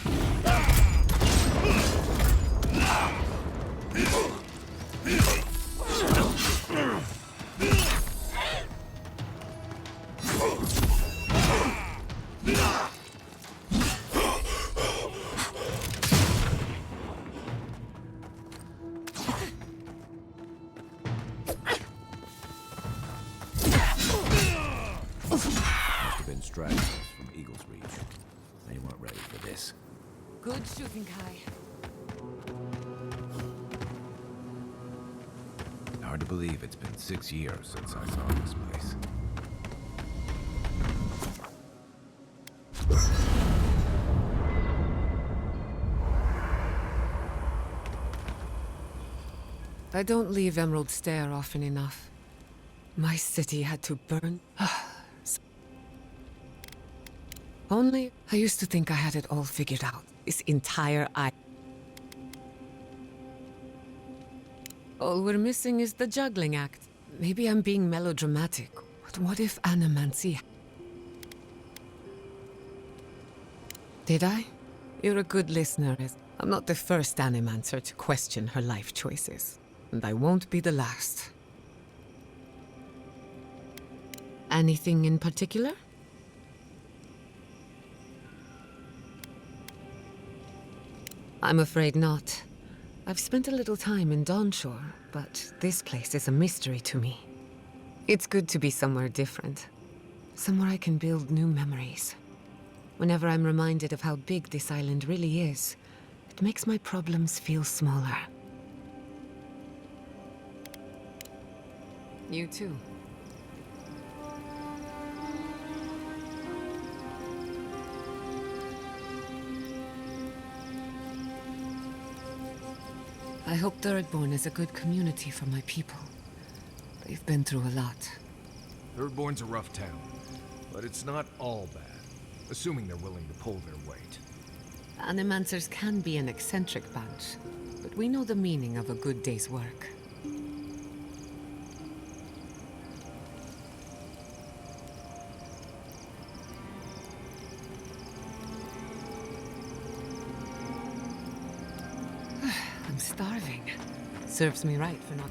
Must have been stragglers from Eagle's Reach. They weren't ready for this. Good shooting, Kai. Hard to believe it's been 6 years since I saw this place. I don't leave Emerald Stair often enough. My city had to burn. Only I used to think I had it all figured out. This entire all we're missing is the juggling act. Maybe I'm being melodramatic, but what if Animancy... Did I? You're a good listener. I'm not the first Animancer to question her life choices. And I won't be the last. Anything in particular? I'm afraid not. I've spent a little time in Dawnshore, but this place is a mystery to me. It's good to be somewhere different. Somewhere I can build new memories. Whenever I'm reminded of how big this island really is, it makes my problems feel smaller. You too. I hope Thirdborn is a good community for my people. They've been through a lot. Thirdborn's a rough town, but it's not all bad, assuming they're willing to pull their weight. Animancers can be an eccentric bunch, but we know the meaning of a good day's work. I'm starving. Serves me right for not...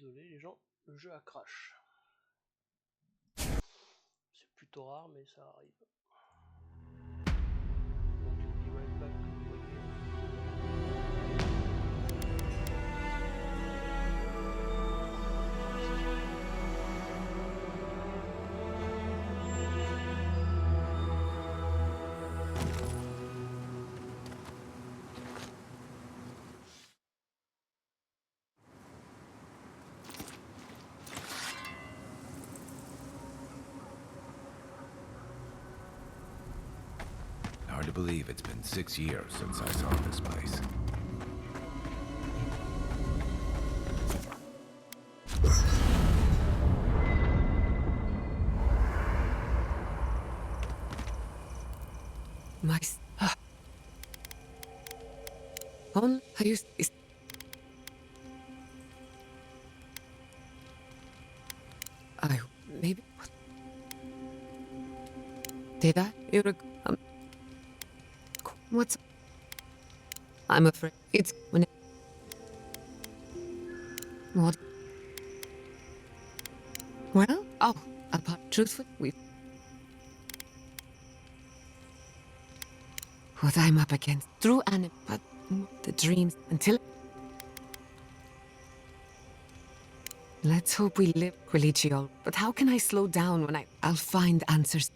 Désolé les gens, le jeu a crash. C'est plutôt rare mais ça arrive. Donc, be right back. Hard to believe it's been 6 years since I saw this place. My... On, I used... Maybe... Did I? What's... I'm afraid it's... when it... What? Well, oh, apart truthfully, we... What I'm up against, through and but the dreams, until... Let's hope we live, Religio. But how can I slow down when I'll find answers?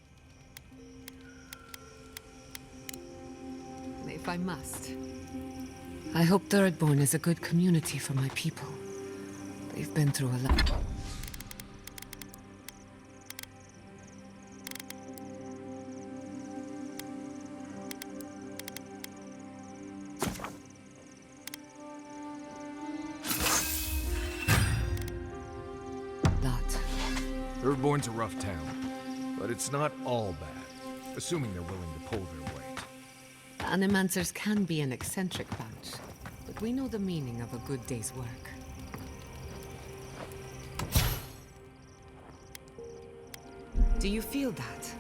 If I must. I hope Thirdborn is a good community for my people. They've been through a lot. Thirdborn's a rough town, but it's not all bad, assuming they're willing to pull their weight. Animancers can be an eccentric bunch, but we know the meaning of a good day's work. Do you feel that?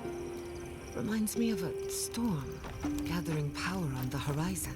Reminds me of a storm, gathering power on the horizon.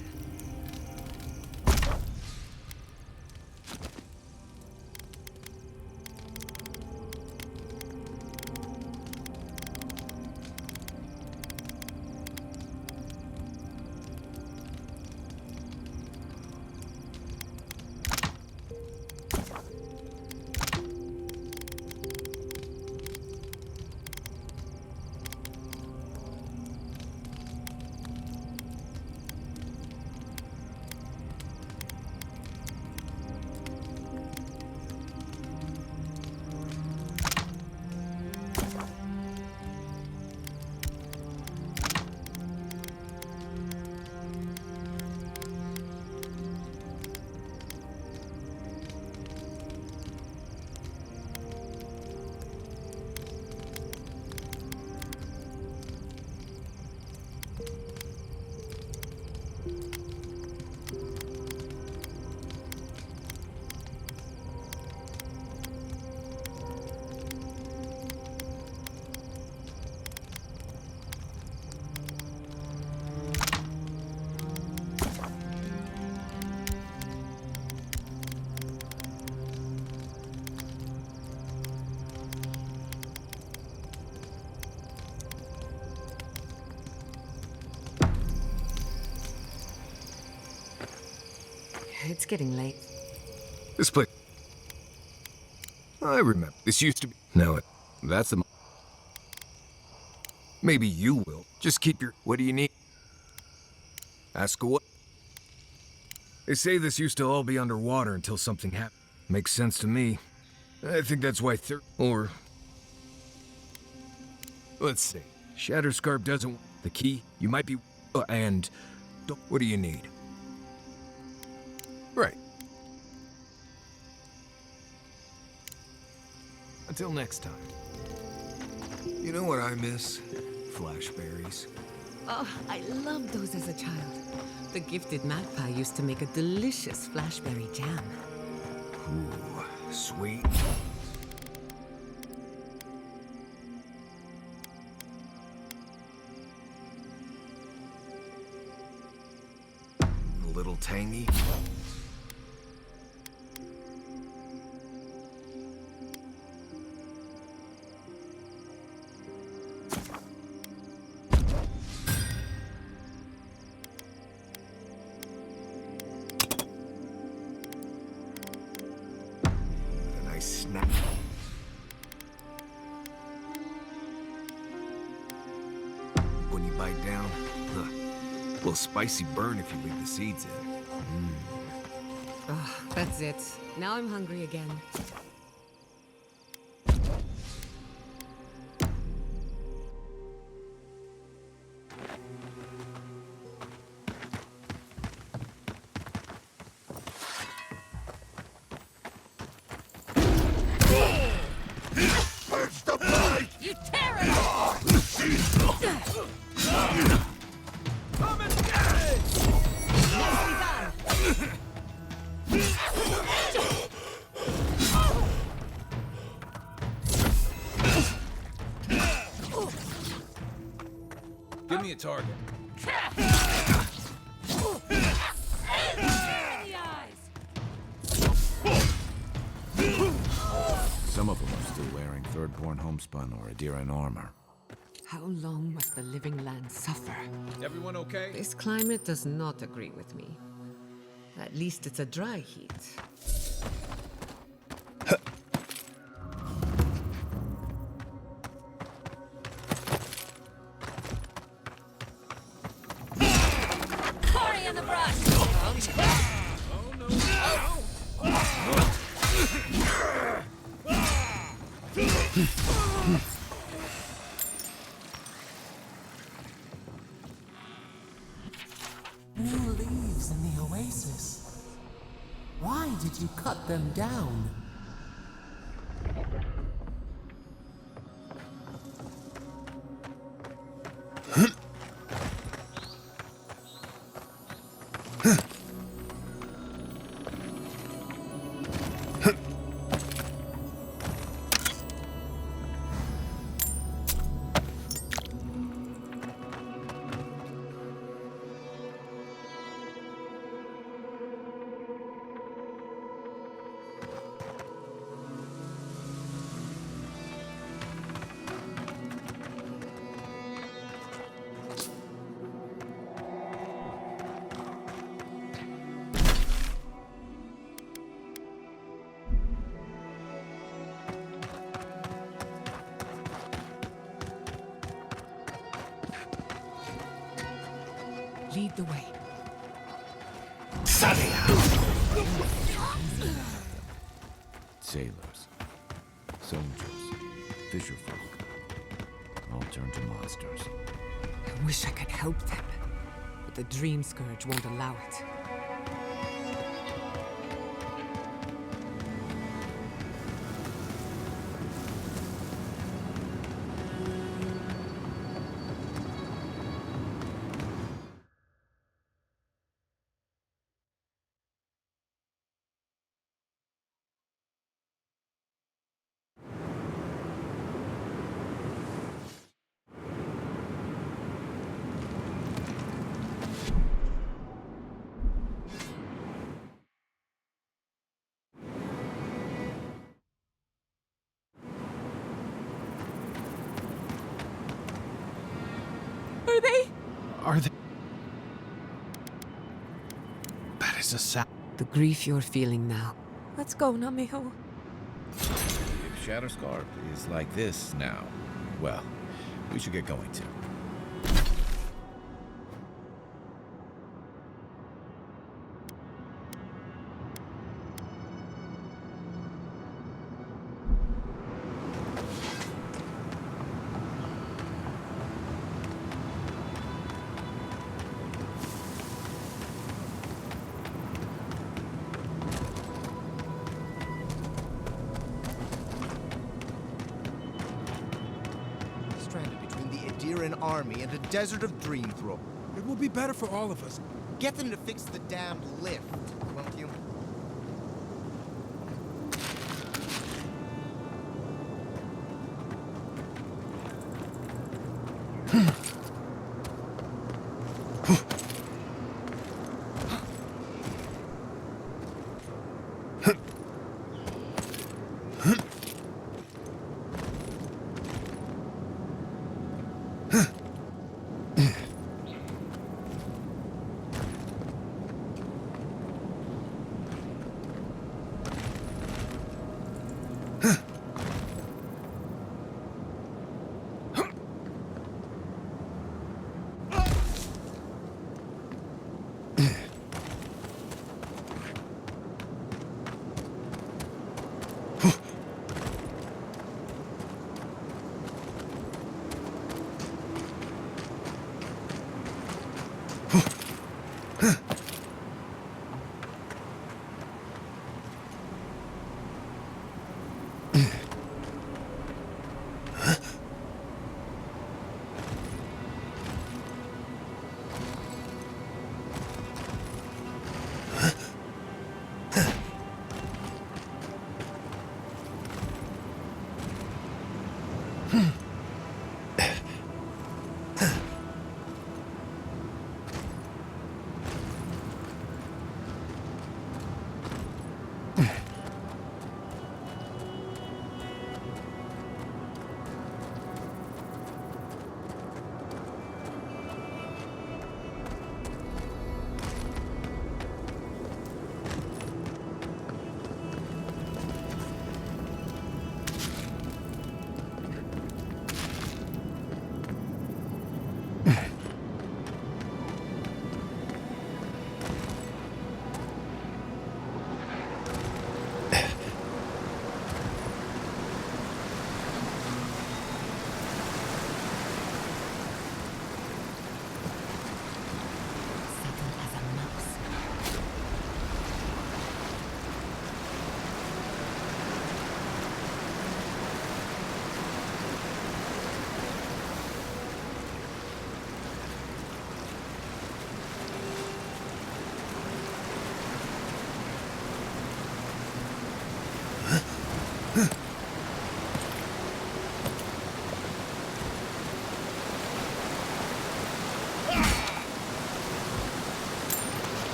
It's getting late. This place... I remember. This used to be... No, that's the... Maybe you will. Just keep your... What do you need? Ask what? They say this used to all be underwater until something happened. Makes sense to me. I think that's why Or... Let's see. Shatterscarp doesn't... The key? You might be... and... What do you need? Right. Until next time. You know what I miss? Flashberries. Oh, I loved those as a child. The gifted magpie used to make a delicious flashberry jam. Ooh, sweet. A little tangy. bite down. Huh. A little spicy burn if you leave the seeds in. Ah, that's it. Now I'm hungry again. You tear it off! Come and get it! Nicely done! Give me a target. Some of them are still wearing third-born homespun or Adiran armor. How long must the living land suffer? Everyone okay? This climate does not agree with me. At least it's a dry heat. Party in the brush! New leaves in the oasis. Why did you cut them down? Lead the way. Sailors, soldiers, fisherfolk, all turned to monsters. I wish I could help them, but the Dream Scourge won't allow it. Are they? Are they? That is a sound. The grief you're feeling now. Let's go, Namiho. If Shatterscar is like this now, well, we should get going too. Stranded between the Adiran army and a desert of dream throw. It will be better for all of us. Get them to fix the damned lift, won't you?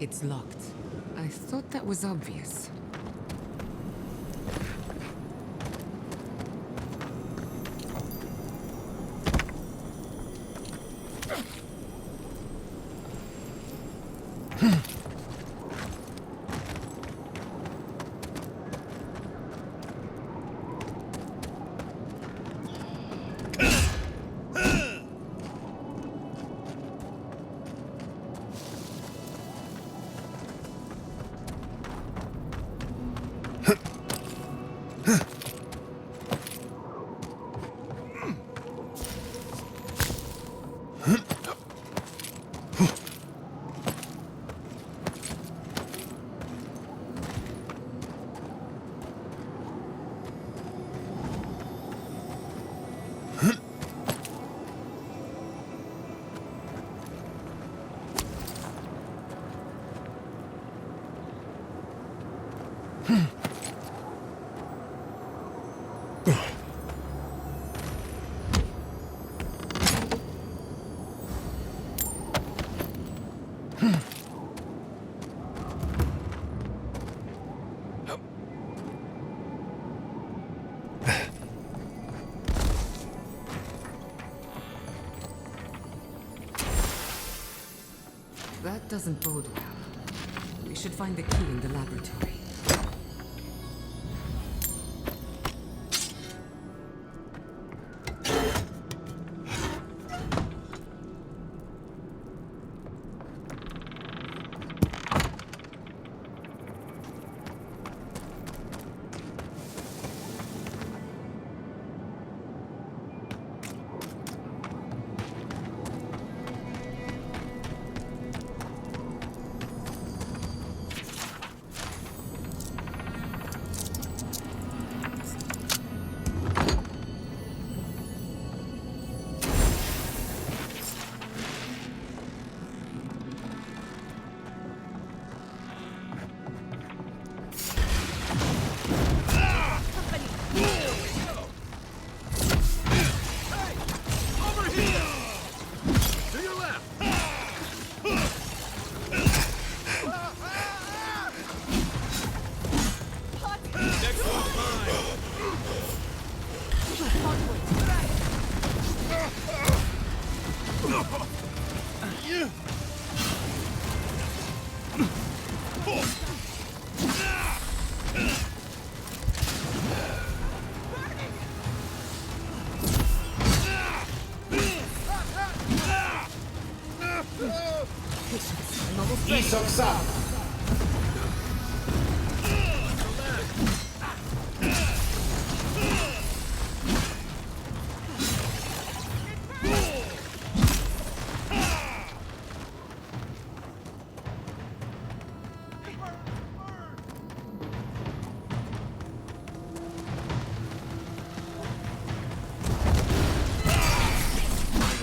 It's locked. I thought that was obvious. That doesn't bode well. We should find the key in the laboratory.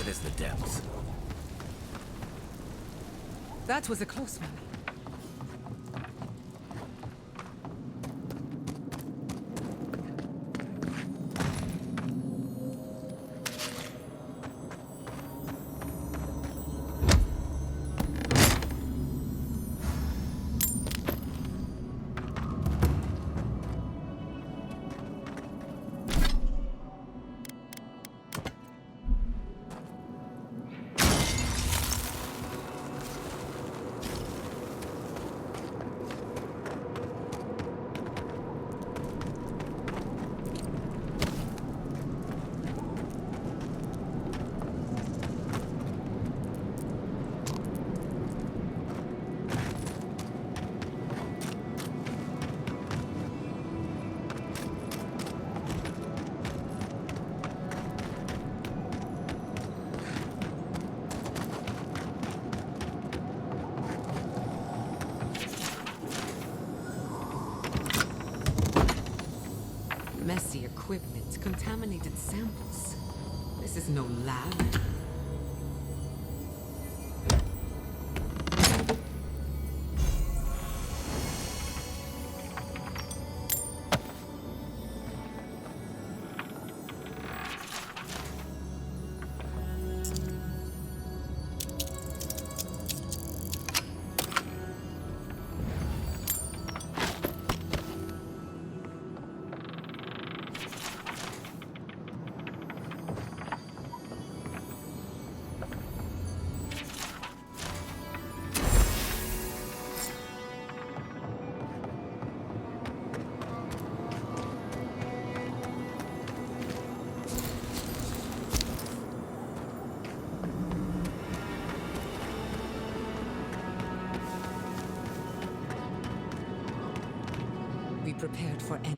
It is the depths. That was a close one. Messy equipment, contaminated samples. This is no lab. Be prepared for any.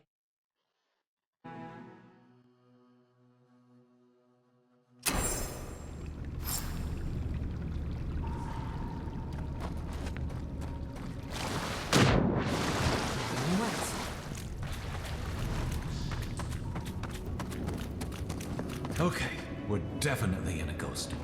Okay, we're definitely in a ghost story.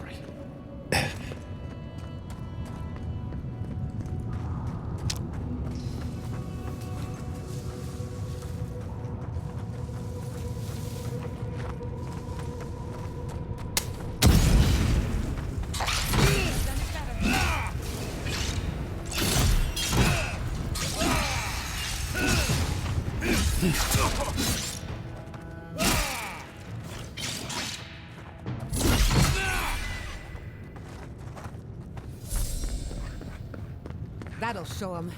That'll show him.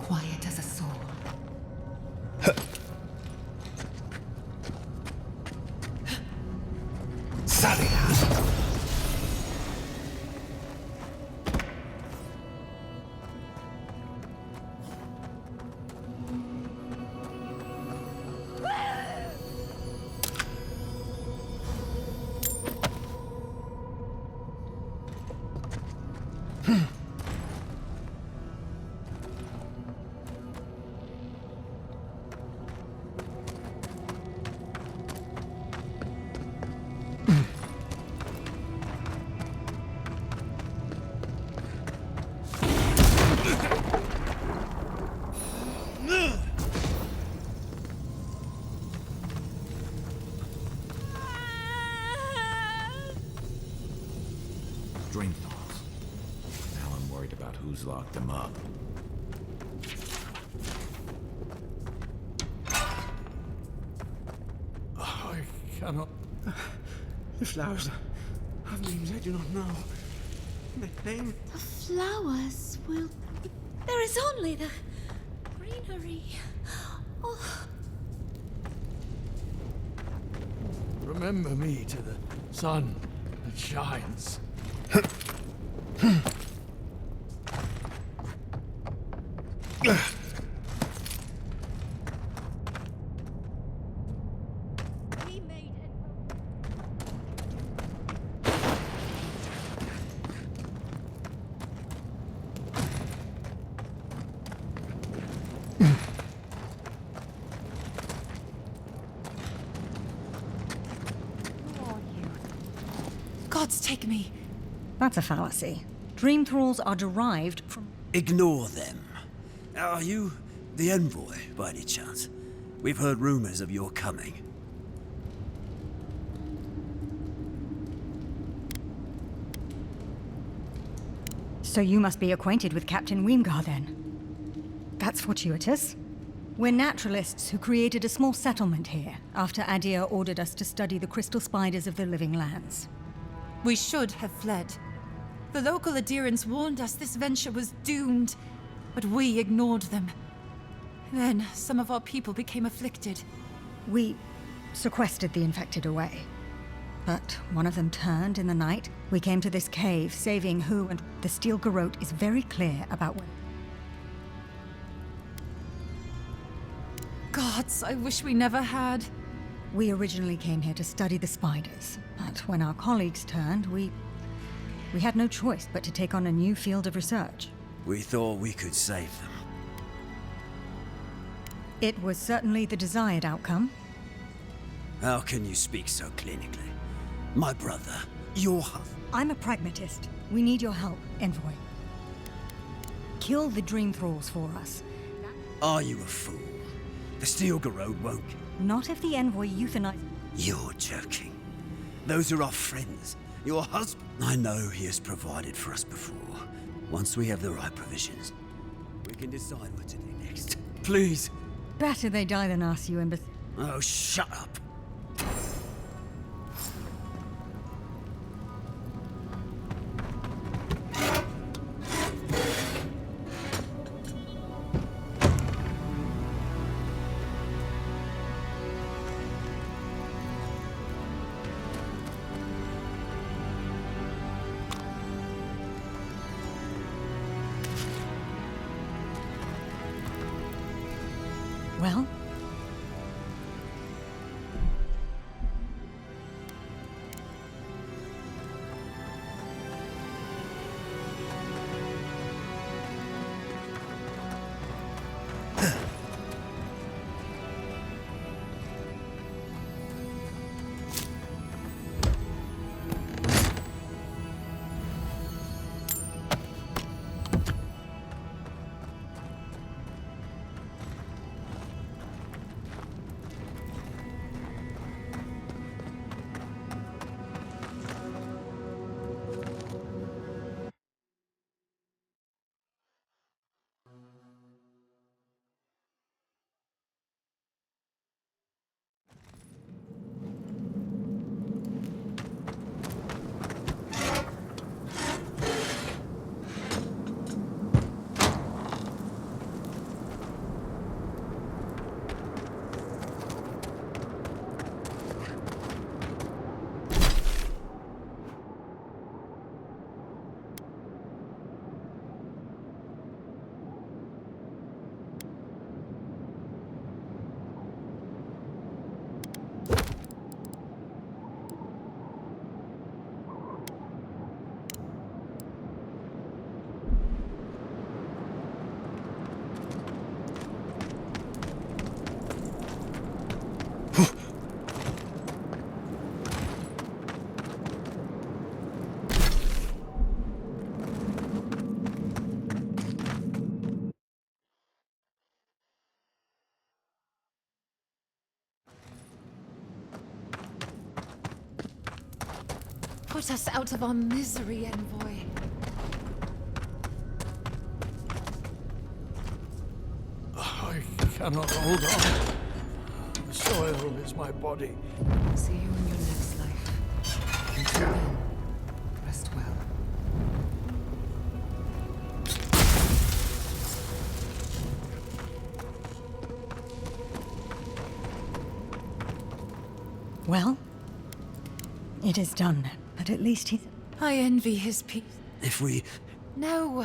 Quiet as a soul. Dream thoughts. Now I'm worried about who's locked them up. I cannot. The flowers have names I do not know. Name? The flowers will... There is only the greenery. Oh. Remember me to the sun that shines. Gods take me. That's a fallacy. Dream thralls are derived from... Ignore them. Are you the envoy, by any chance? We've heard rumors of your coming. So you must be acquainted with Captain Weemgar, then. That's fortuitous. We're naturalists who created a small settlement here after Adir ordered us to study the crystal spiders of the living lands. We should have fled. The local Adirans warned us this venture was doomed, but we ignored them. Then some of our people became afflicted. We sequestered the infected away. But one of them turned in the night. We came to this cave, saving who, and the Steel Garrote is very clear about when. Gods, I wish we never had. We originally came here to study the spiders, but when our colleagues turned, we had no choice but to take on a new field of research. We thought we could save them. It was certainly the desired outcome. How can you speak so clinically? My brother, your husband. I'm a pragmatist. We need your help, Envoy. Kill the Dream Thralls for us. Are you a fool? The Steel Garrote won't. Not if the Envoy euthanizes... You're joking. Those are our friends. Your husband. I know he has provided for us before. Once we have the right provisions, we can decide what to do next. Please. Better they die than us, you imbecile. Oh, shut up. Well? Put us out of our misery, Envoy. cannot hold on. The soil is my body. See you in your next life. Until then, rest well. Well, it is done, but at least he's... I envy his peace. If we... No.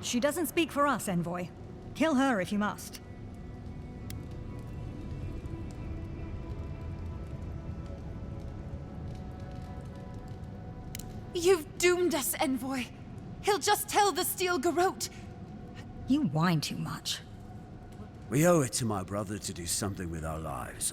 She doesn't speak for us, Envoy. Kill her if you must. You've doomed us, Envoy. He'll just tell the Steel Garrote. You whine too much. We owe it to my brother to do something with our lives.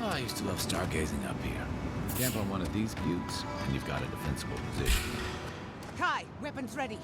I used to love stargazing up here. Camp on one of these buttes, and you've got a defensible position. Kai, weapons ready.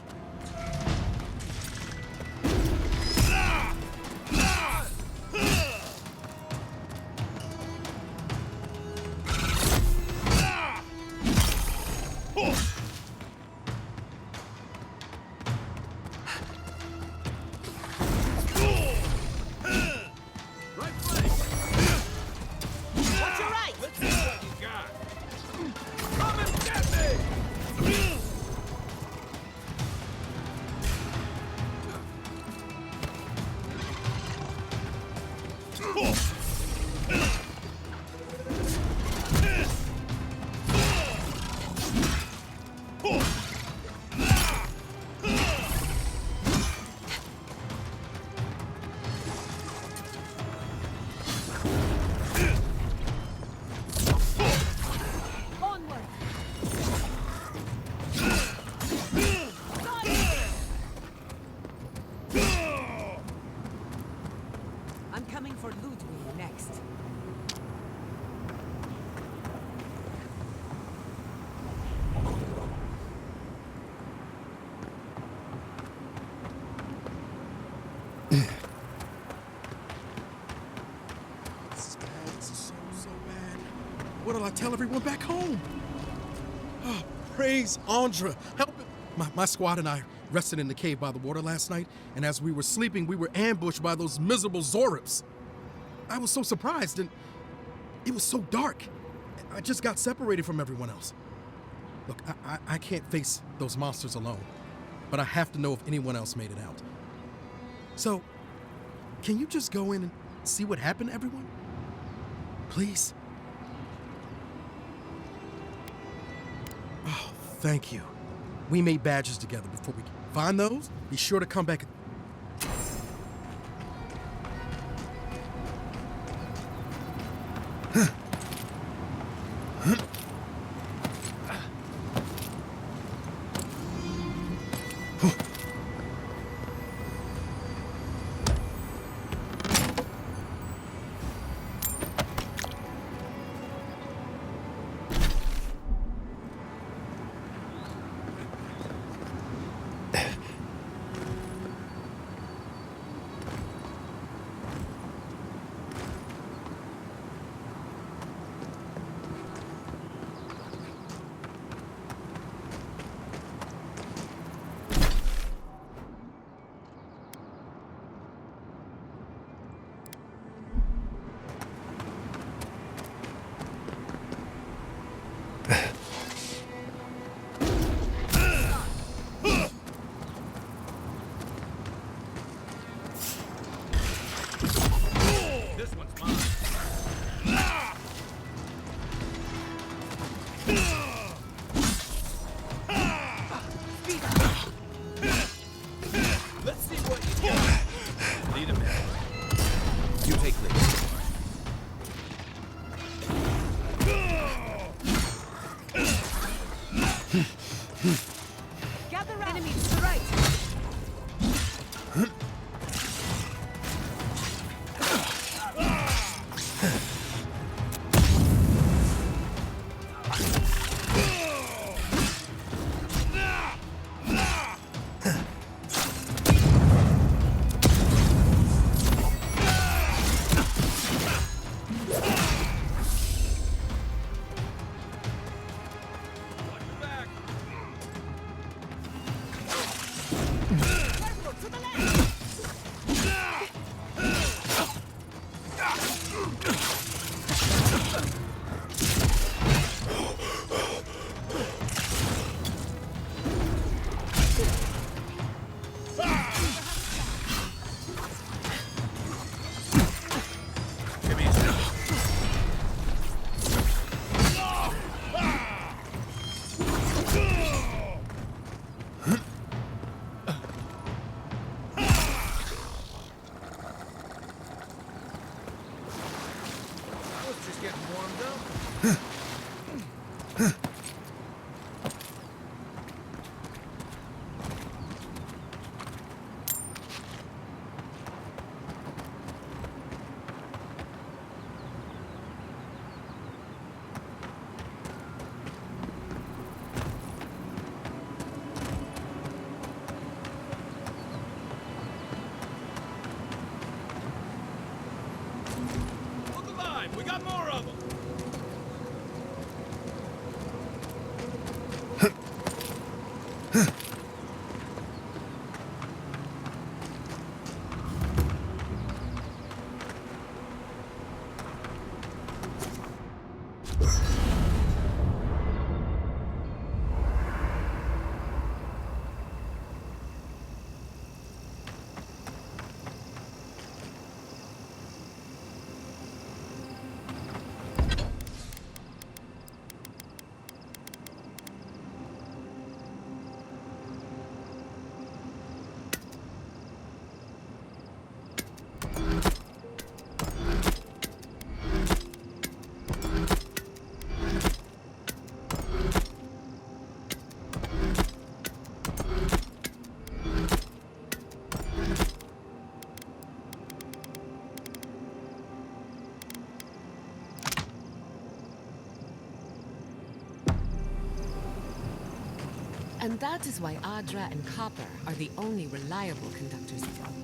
I'm coming for Ludwig next. This is bad. This is so bad. What'll I tell everyone back home? Oh, praise Andra. Help it. My squad and I rested in the cave by the water last night, and as we were sleeping, we were ambushed by those miserable Zorips. I was so surprised, and it was so dark. I just got separated from everyone else. Look, I can't face those monsters alone, but I have to know if anyone else made it out. So, can you just go in and see what happened to everyone? Please? Oh, thank you. We made badges together before we find those. Be sure to come back. Gather round. Enemies to the right. Just getting warmed up. Look alive! We got more of them! And that is why Adra and Copper are the only reliable conductors. Right.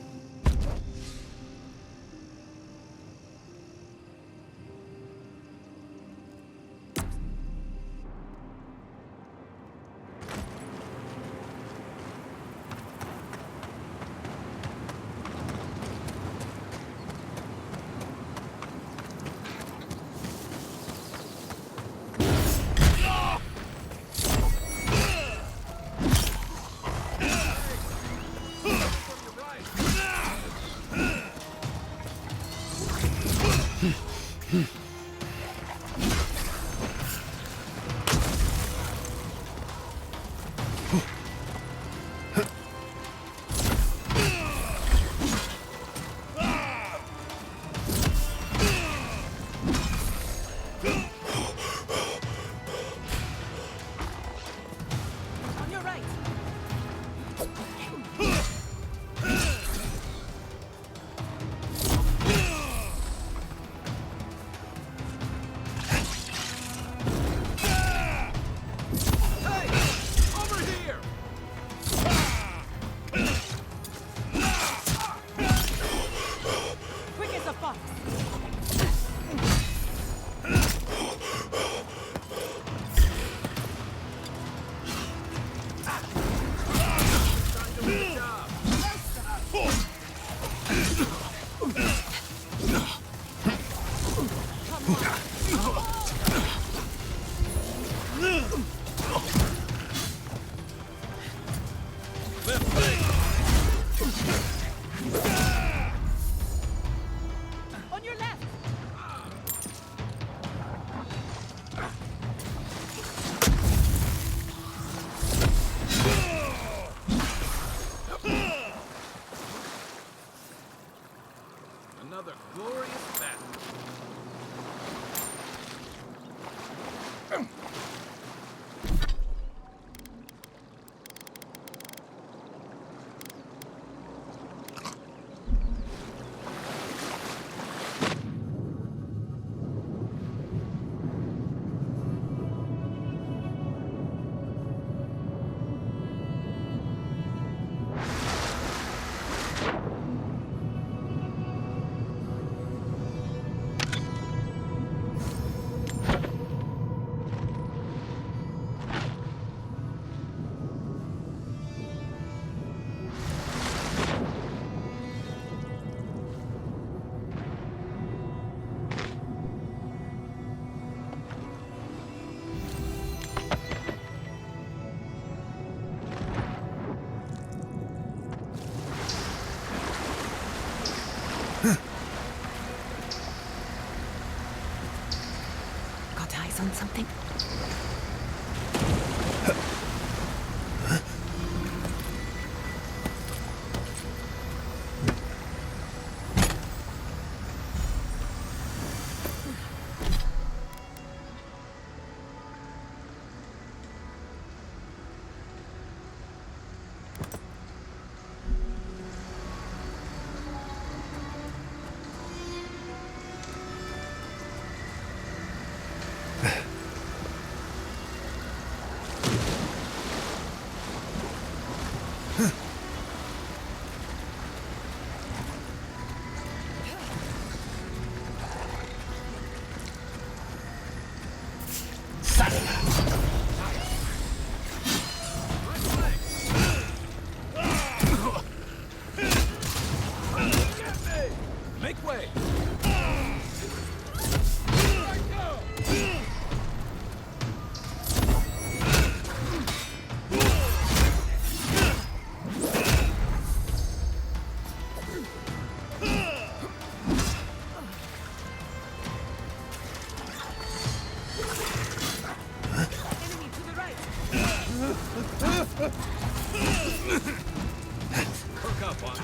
Perk up on it.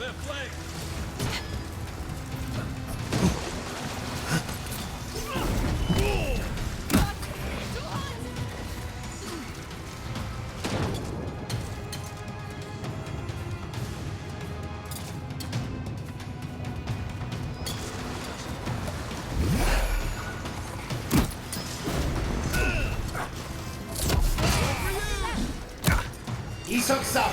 Left leg. 이석삼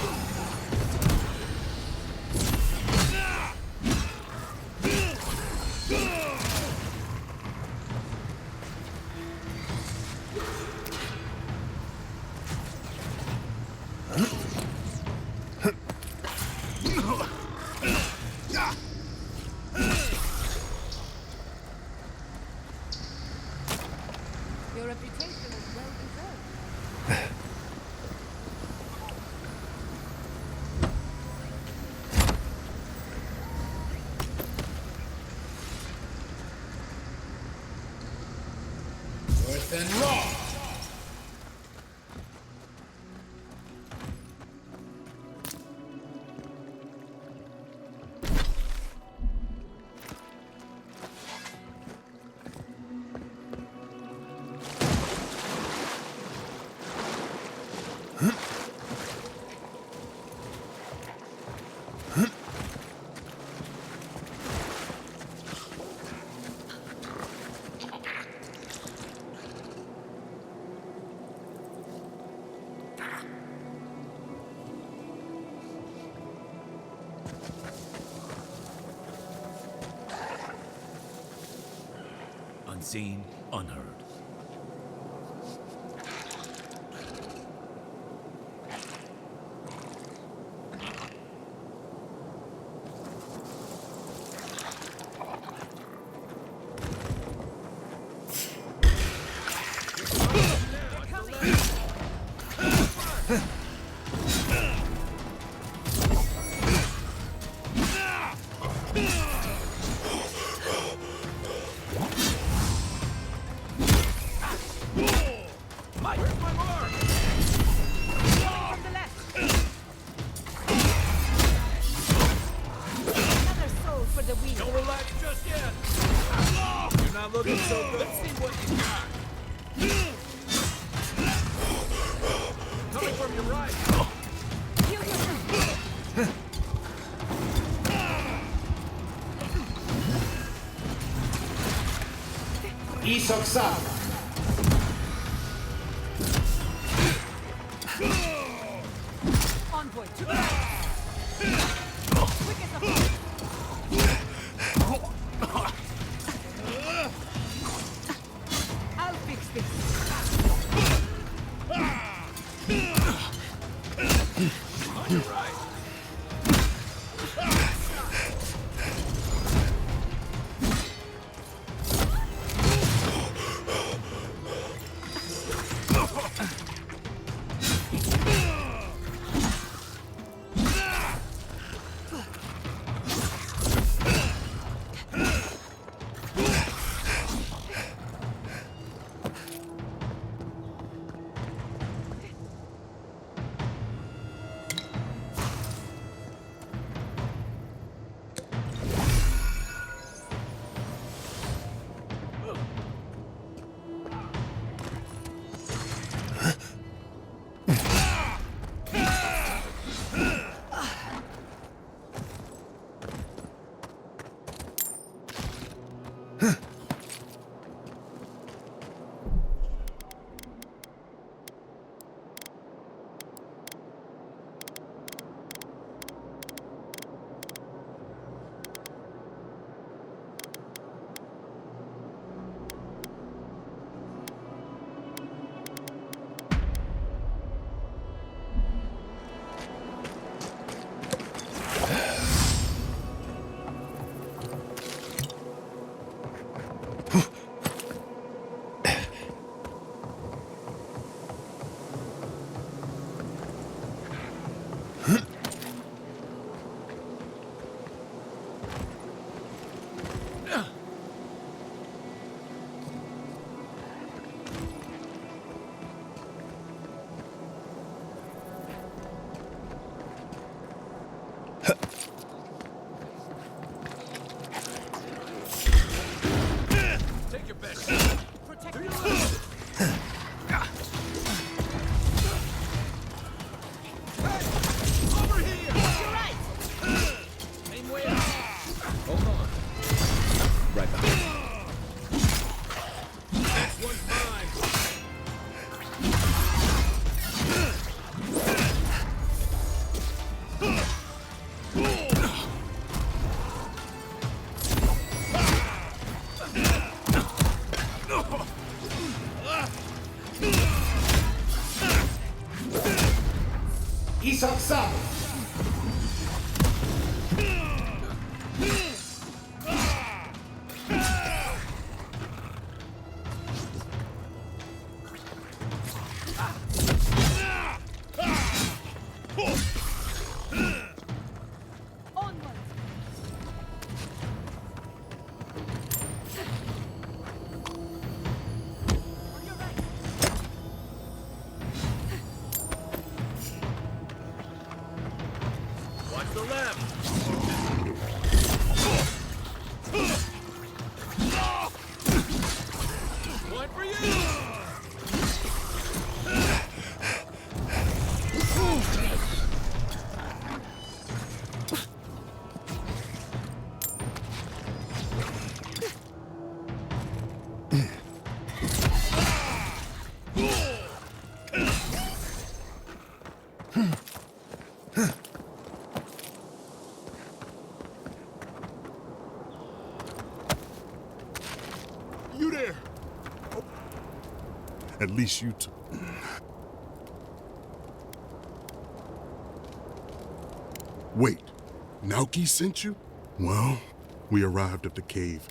Your reputation is well deserved. Worse than raw. Unseen, unheard. Don't relax just yet. You're not looking so good. Let's see what you got. Coming from your right. 이석삼 Envoy to the right. Quick as a hawk. I'll fix this. On your right. Watch the left. One for you. You there? At least you two. Wait, Naoki sent you? Well, we arrived at the cave.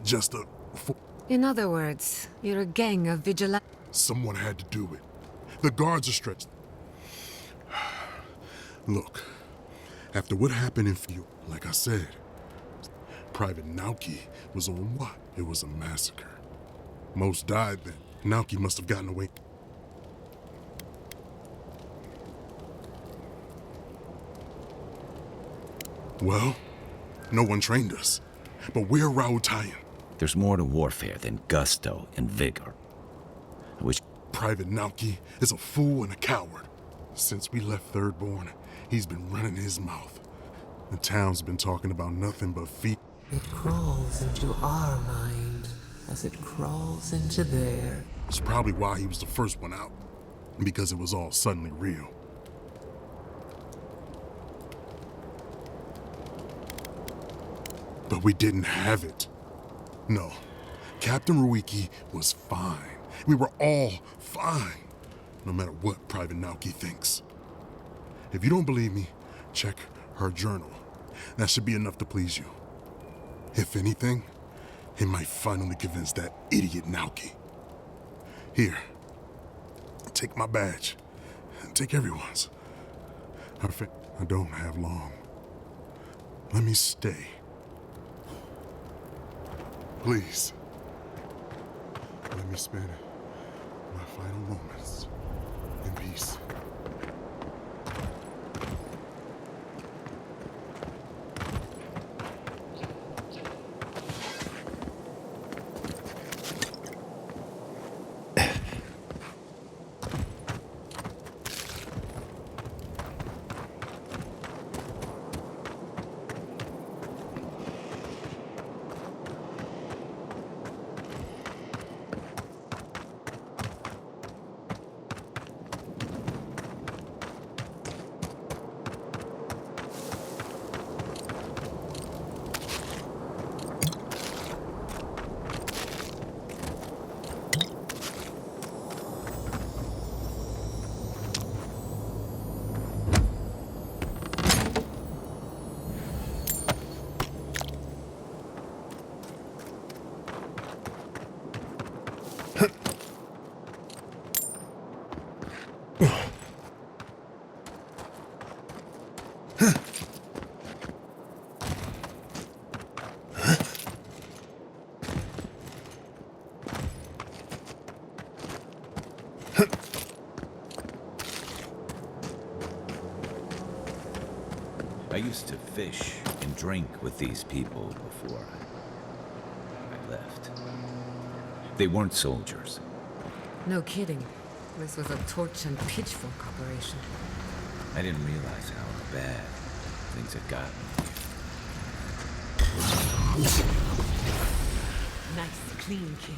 Just a... In other words, you're a gang of vigilantes. Someone had to do it. The guards are stretched. Look, after what happened in Field, like I said, Private Naoki was on what? It was a massacre. Most died then. Naoki must have gotten away. Well, no one trained us. But we're Raotayan. There's more to warfare than gusto and vigor. I wish Private Naoki is a fool and a coward. Since we left Thirdborn, he's been running his mouth. The town's been talking about nothing but feet. It crawls into our mind as it crawls into theirs. It's probably why he was the first one out. Because it was all suddenly real. But we didn't have it. No, Captain Ruiki was fine. We were all fine. No matter what Private Naoki thinks. If you don't believe me, check her journal. That should be enough to please you. If anything, it might finally convince that idiot Naoki. Here, take my badge. Take everyone's. I don't have long. Let me stay. Please. Let me spend my final moments in peace. I used to fish and drink with these people before I left. They weren't soldiers. No kidding. This was a torch and pitchfork operation. I didn't realize how bad things had gotten. Nice, clean kill.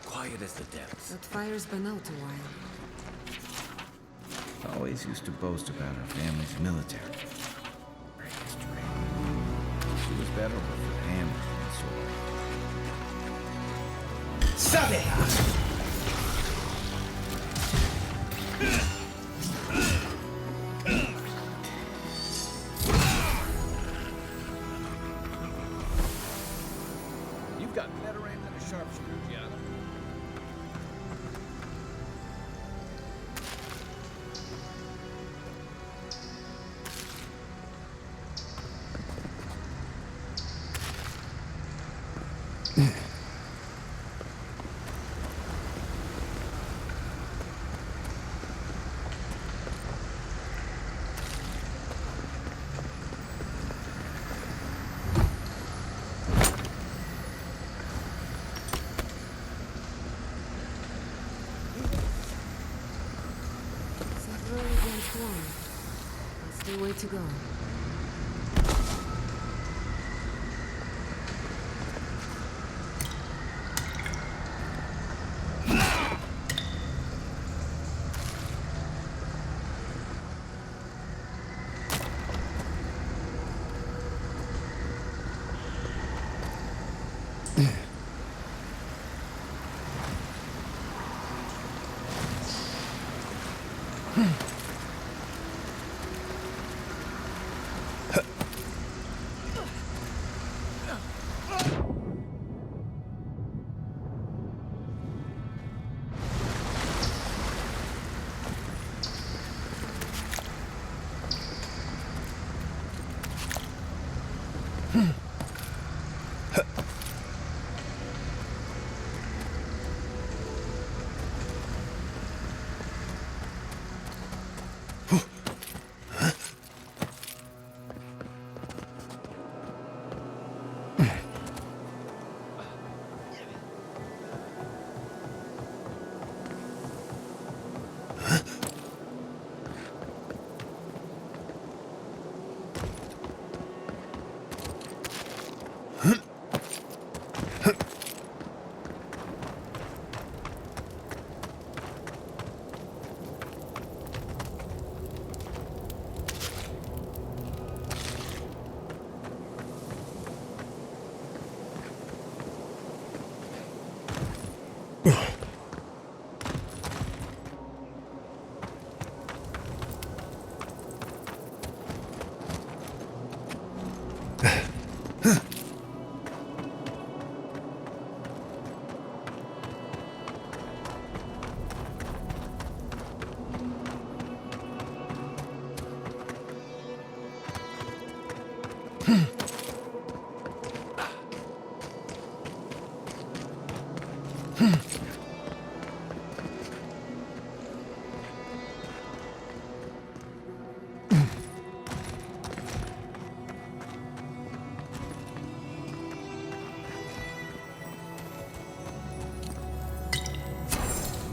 Quiet as the depths. That fire's been out a while. Always used to boast about our family's military. Strange. better with the hammer than sword. Sabeha! You've got better aim than a sharpshooter, Gianna. Several against one. That's the way to go.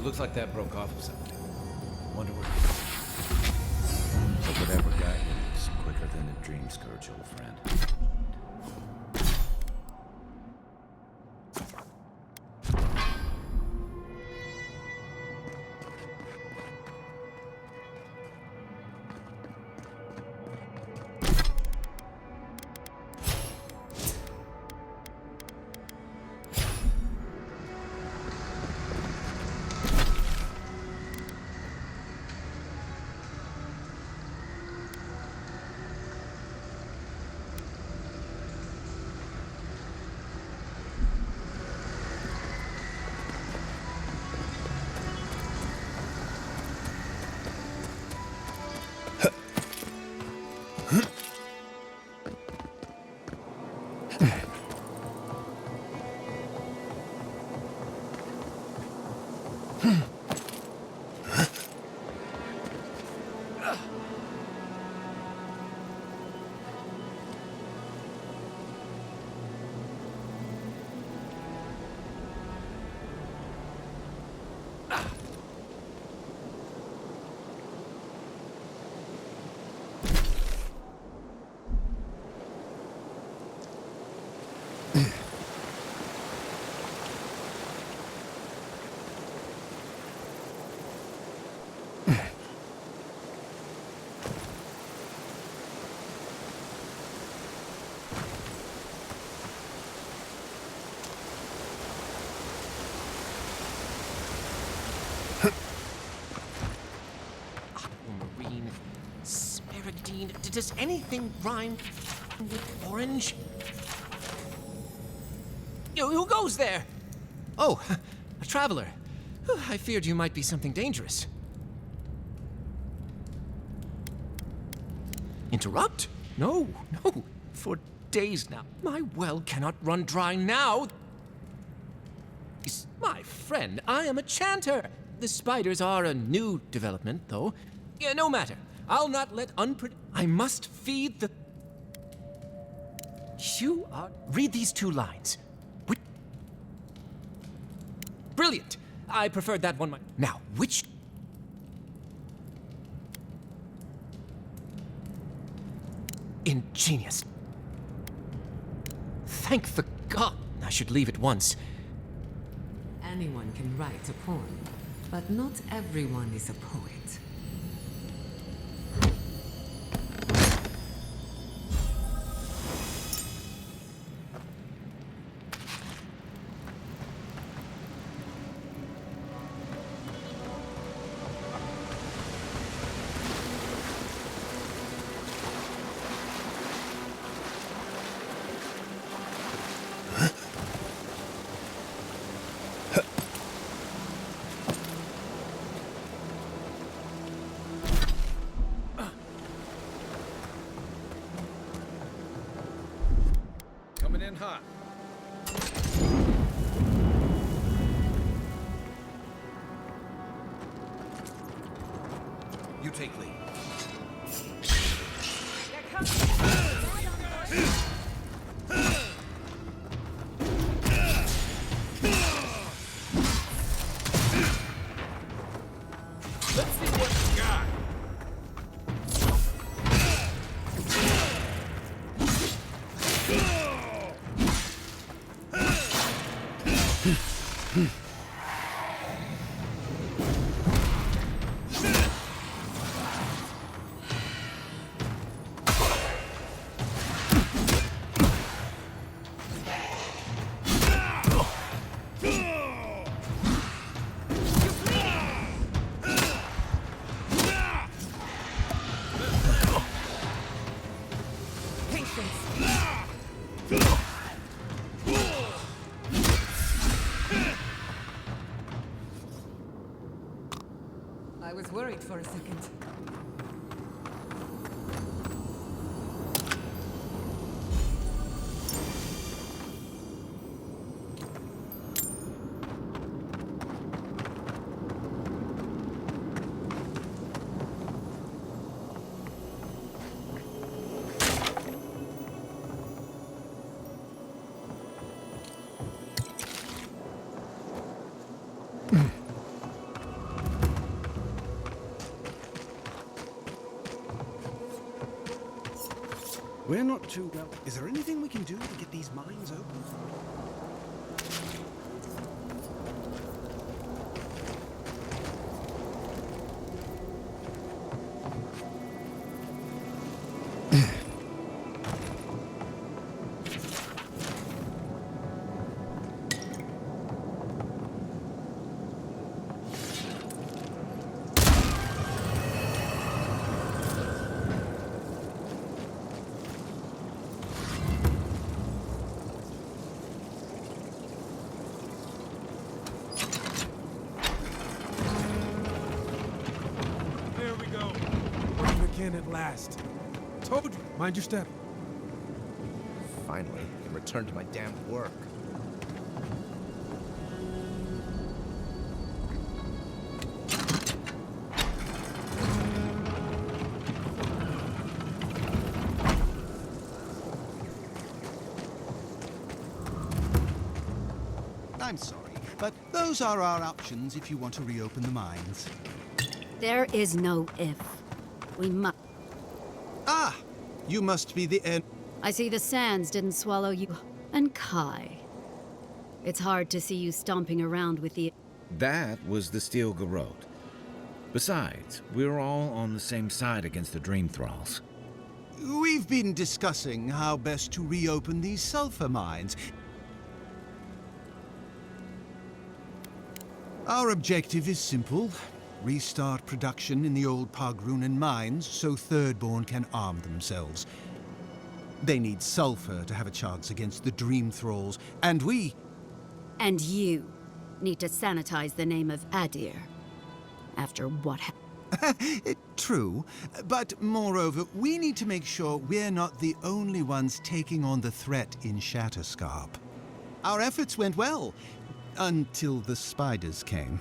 Looks like that broke off of something. Wonder where. But whatever guy is quicker than a dream scourge, old friend. Smaragdine. Does anything rhyme with orange? Who goes there? Oh, a traveler. I feared you might be something dangerous. Interrupt? No. For days now, my well cannot run dry now. My friend, I am a chanter. The spiders are a new development, though. No matter. I'll not let I must feed the... You are... Read these 2 lines. Brilliant. I preferred that one. Now, which... Ingenious. Thank the god. I should leave at once. Anyone can write a poem, but not everyone is a poet. Coming in hot. You take lead. Let's see what you got. I was worried for a second. We're not too well. Is there anything we can do to get these mines open? At last. Told you, mind your step. Finally, I can return to my damn work. I'm sorry, but those are our options if you want to reopen the mines. There is no if. We must. Ah! You must be the end. I see the sands didn't swallow you. And Kai. It's hard to see you stomping around with the... That was the Steel Garrote. Besides, we're all on the same side against the Dream Thralls. We've been discussing how best to reopen these sulfur mines. Our objective is simple. Restart production in the old Pogrunan mines so Thirdborn can arm themselves. They need sulfur to have a chance against the Dream Thralls, and we... And you need to sanitize the name of Adir. After what happened. True, but moreover, we need to make sure we're not the only ones taking on the threat in Shatterscarp. Our efforts went well, until the spiders came.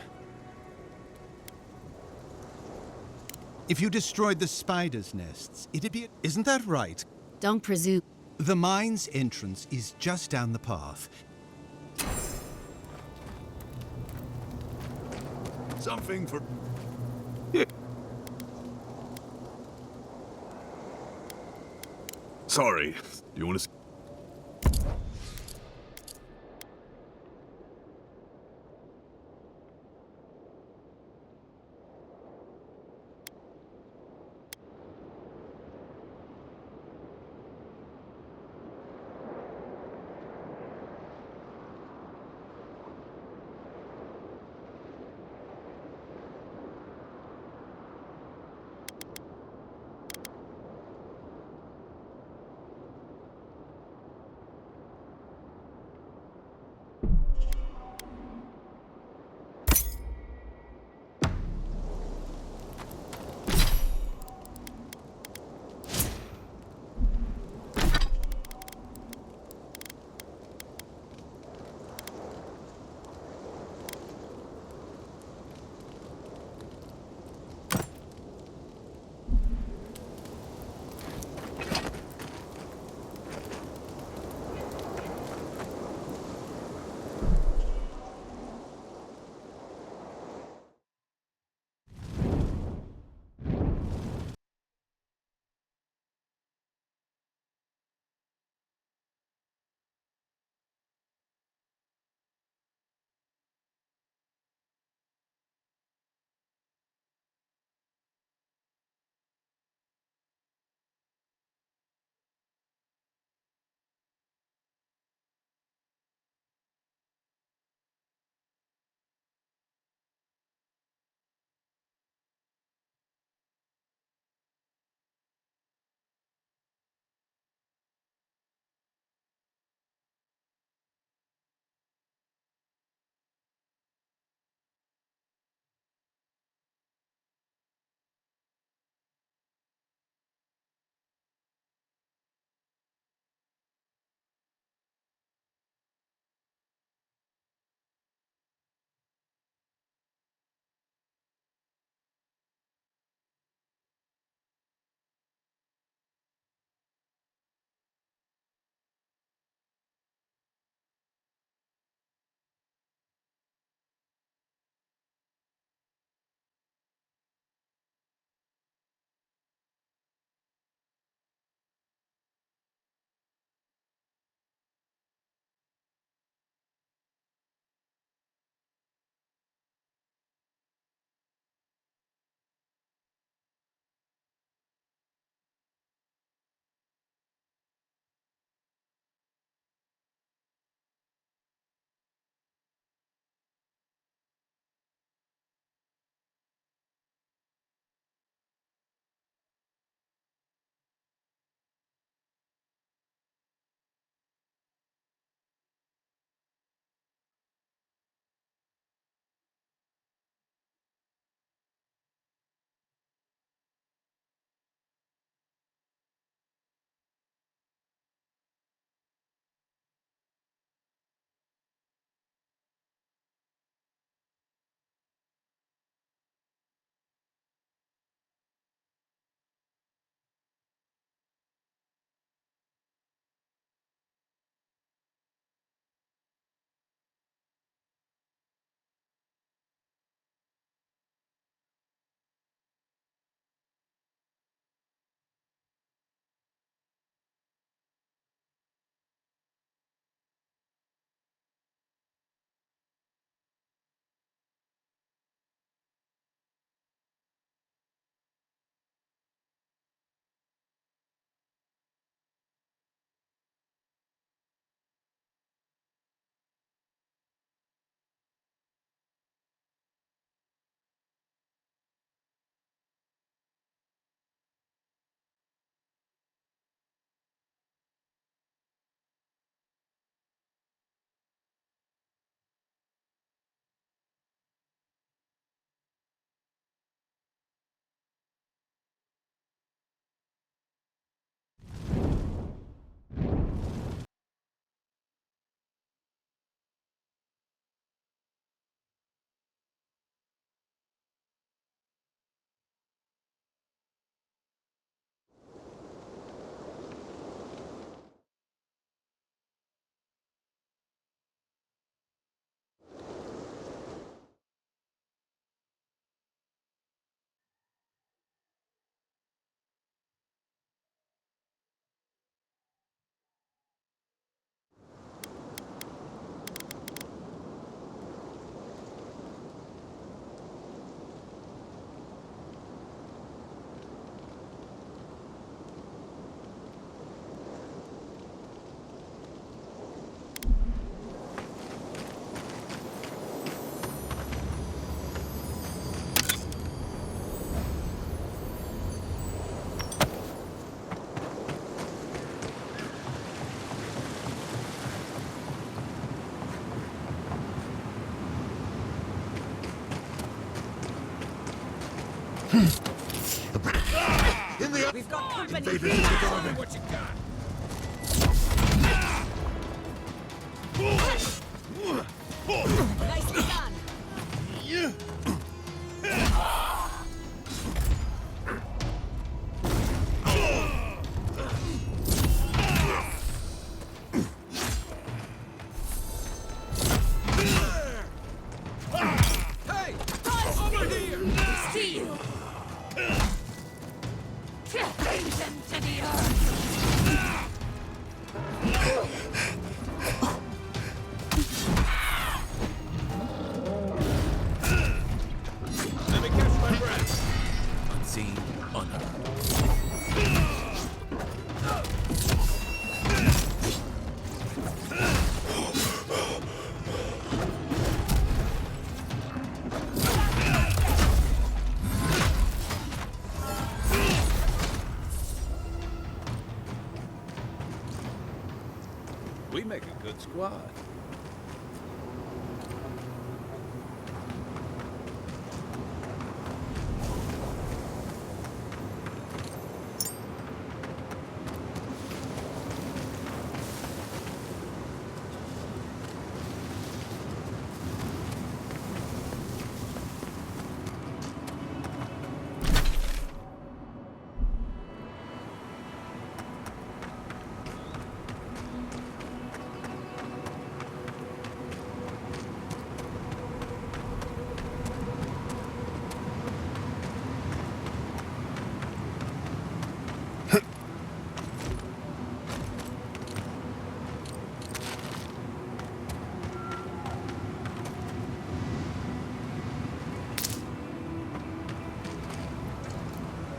If you destroyed the spiders' nests, it'd be... Isn't that right? Don't presume. The mine's entrance is just down the path. Something for... Sorry. Do you want to... In the We've got company. Invaders in the garden. What you got? Nicely done. Hey! Over here! Steal. Bring them to the earth. Let me catch my breath. Unseen, unheard. We make a good squad.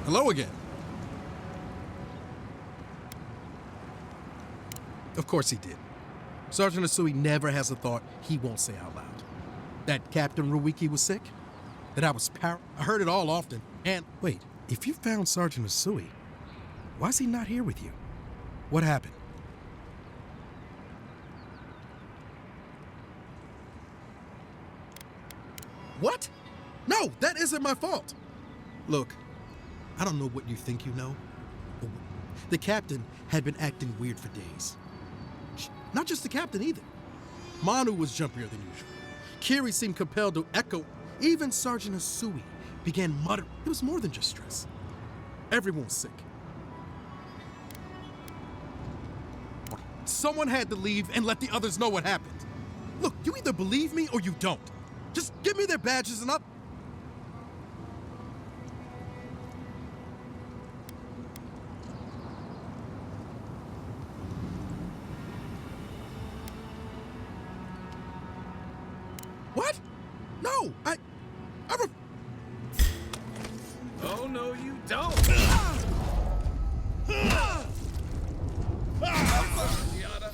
Hello again. Of course he did. Sergeant Asui never has a thought he won't say out loud. That Captain Ruiki was sick? That I was I heard it all often. And wait, if you found Sergeant Asui, why's he not here with you? What happened? What? No, that isn't my fault. Look, I don't know what you think you know, but the captain had been acting weird for days. Not just the captain either. Manu was jumpier than usual. Kiri seemed compelled to echo. Even Sergeant Asui began muttering. It was more than just stress. Everyone was sick. Someone had to leave and let the others know what happened. Look, you either believe me or you don't. Just give me their badges and I'll... What? No, I Oh, no, you don't. Giada.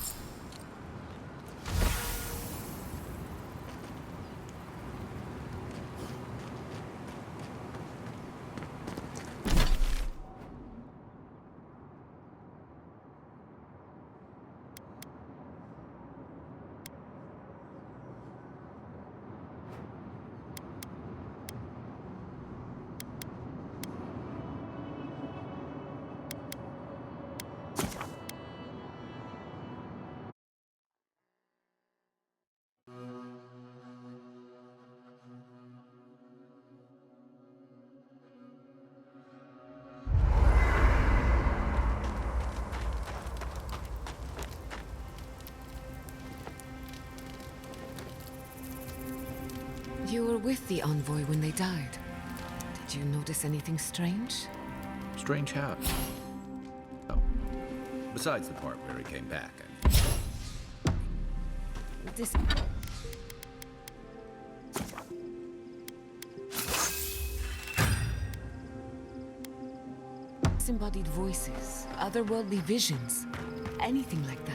You were with the envoy when they died. Did you notice anything strange? Strange how? Oh. Besides the part where he came back. This... Disembodied voices, otherworldly visions, anything like that.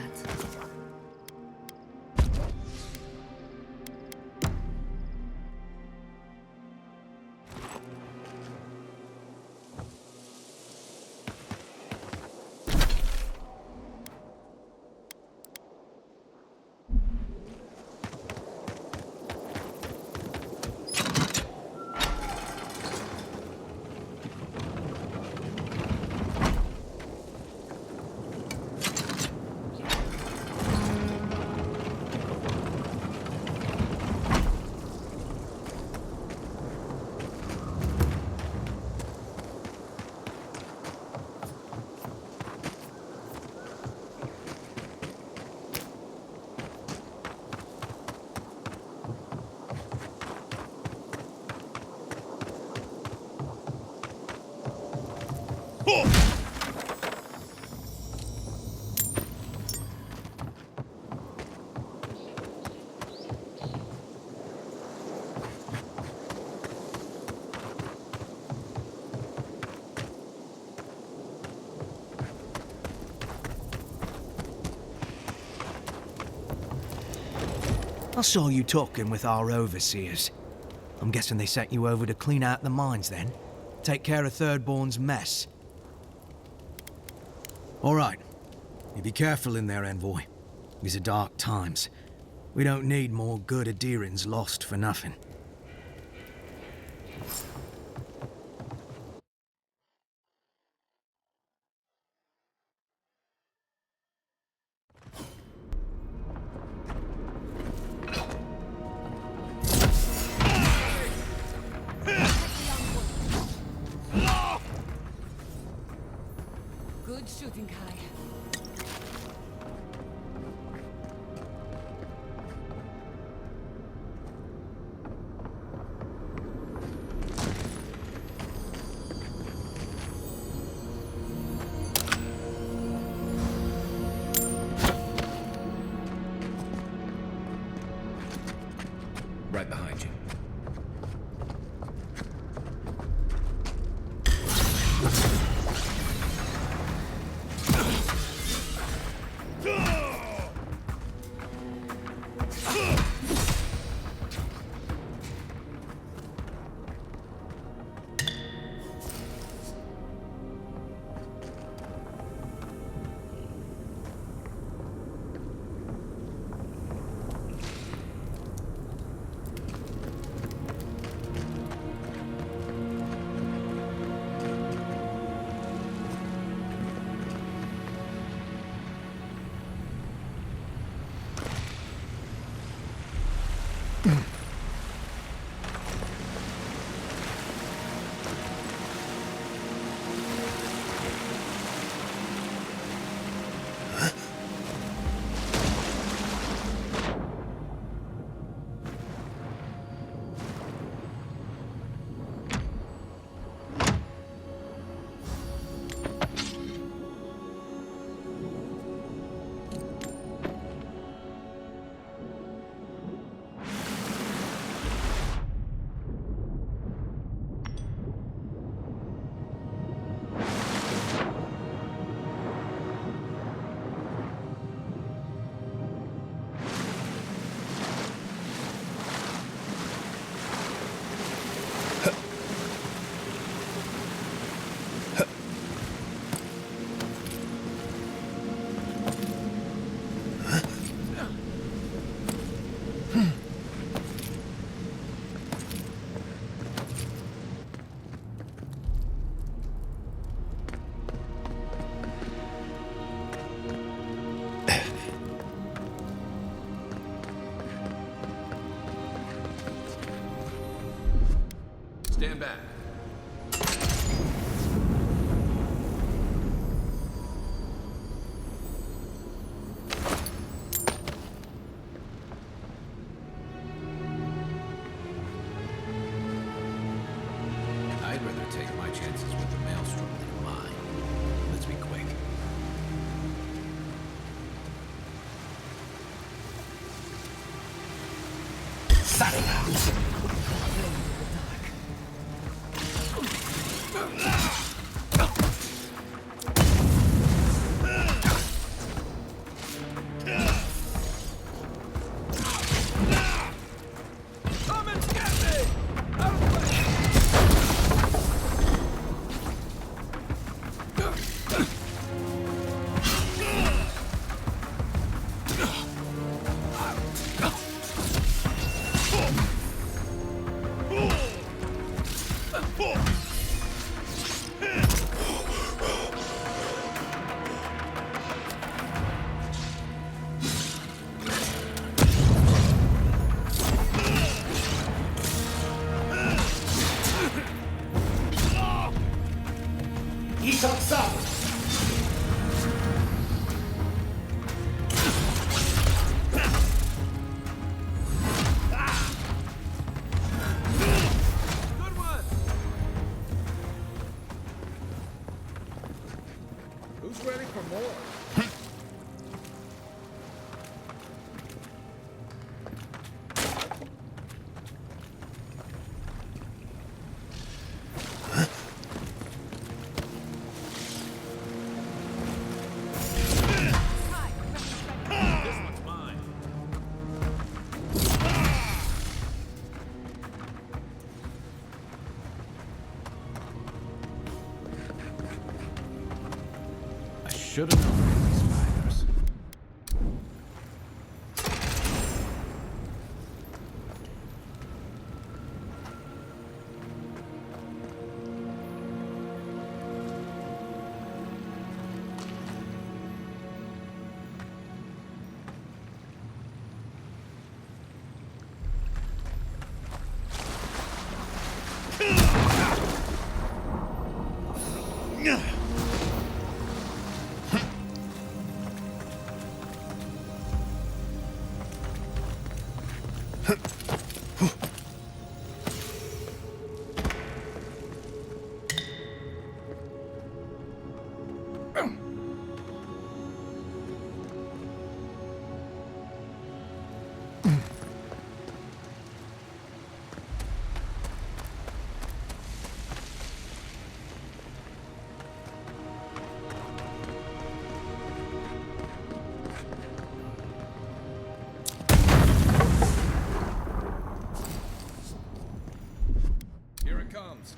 I saw you talking with our overseers. I'm guessing they sent you over to clean out the mines then? Take care of Thirdborn's mess. All right. You be careful in there, Envoy. These are dark times. We don't need more good Adirans lost for nothing. Good shooting, Kai. Right behind you. Stand back. I'd rather take my chances with the maelstrom than mine. Let's be quick. Setting out! Who's ready for more? Should have known these spiders. Here it comes.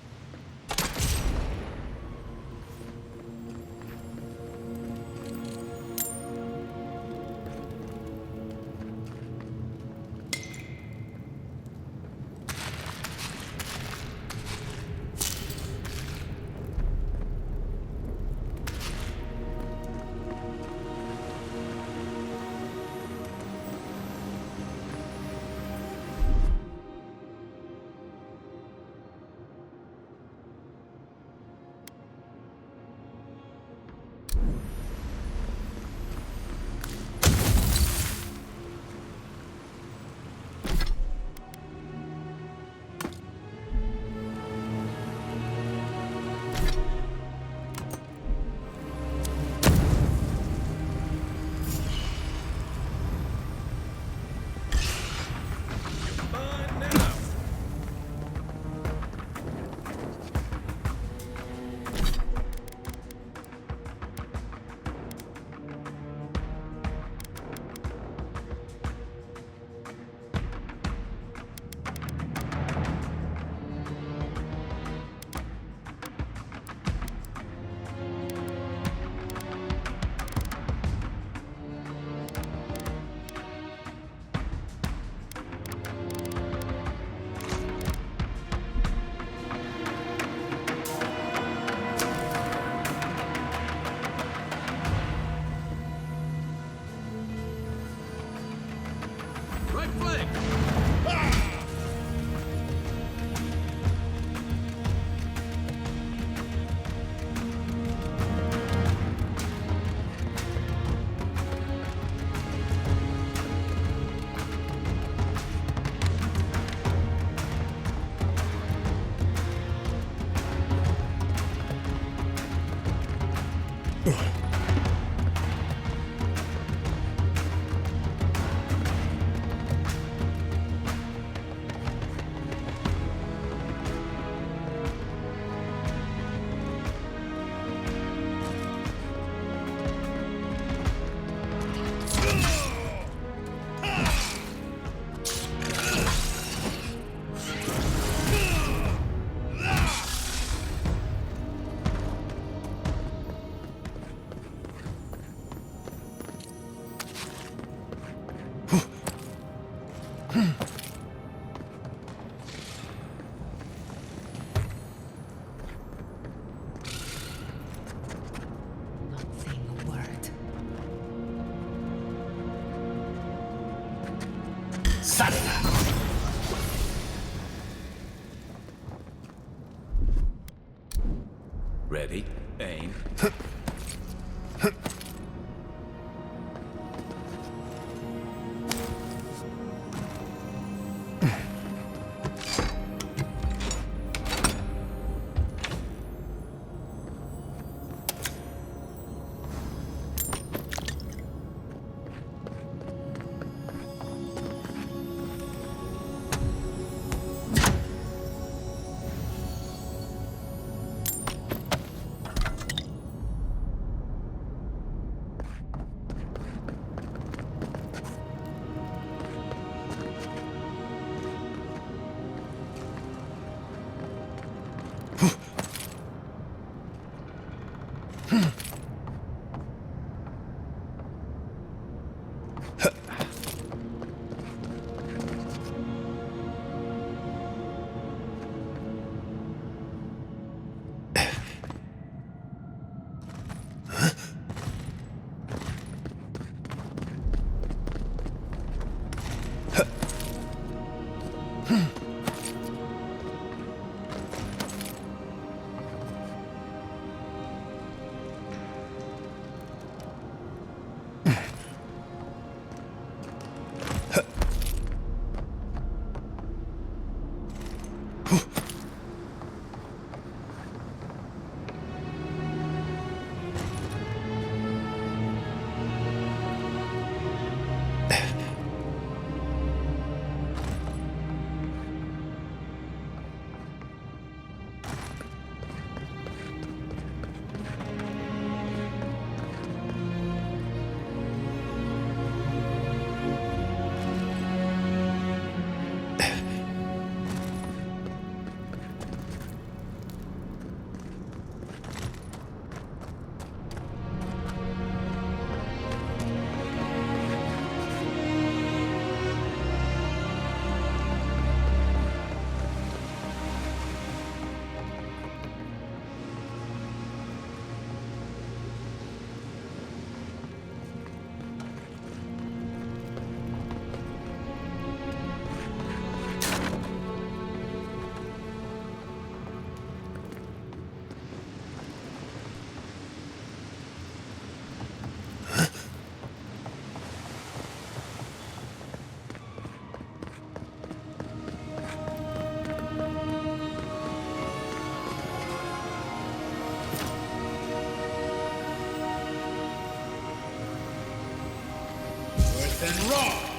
Right flank! Ready, aim. And raw!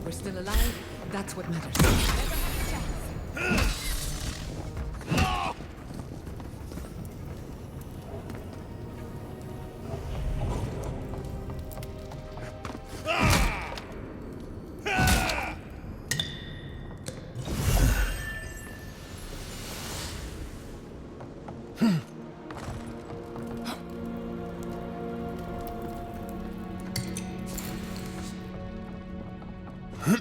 We're still alive. That's what matters. Got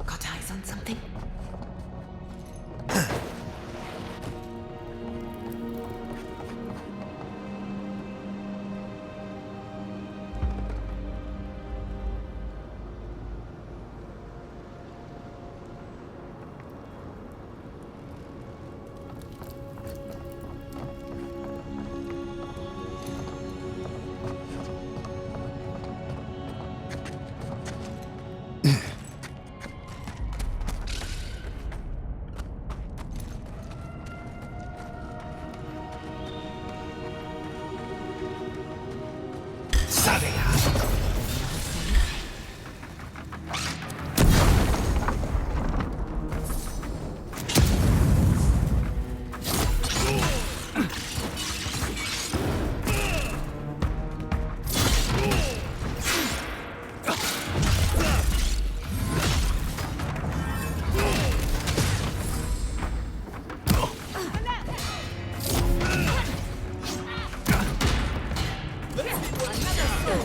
eyes on something?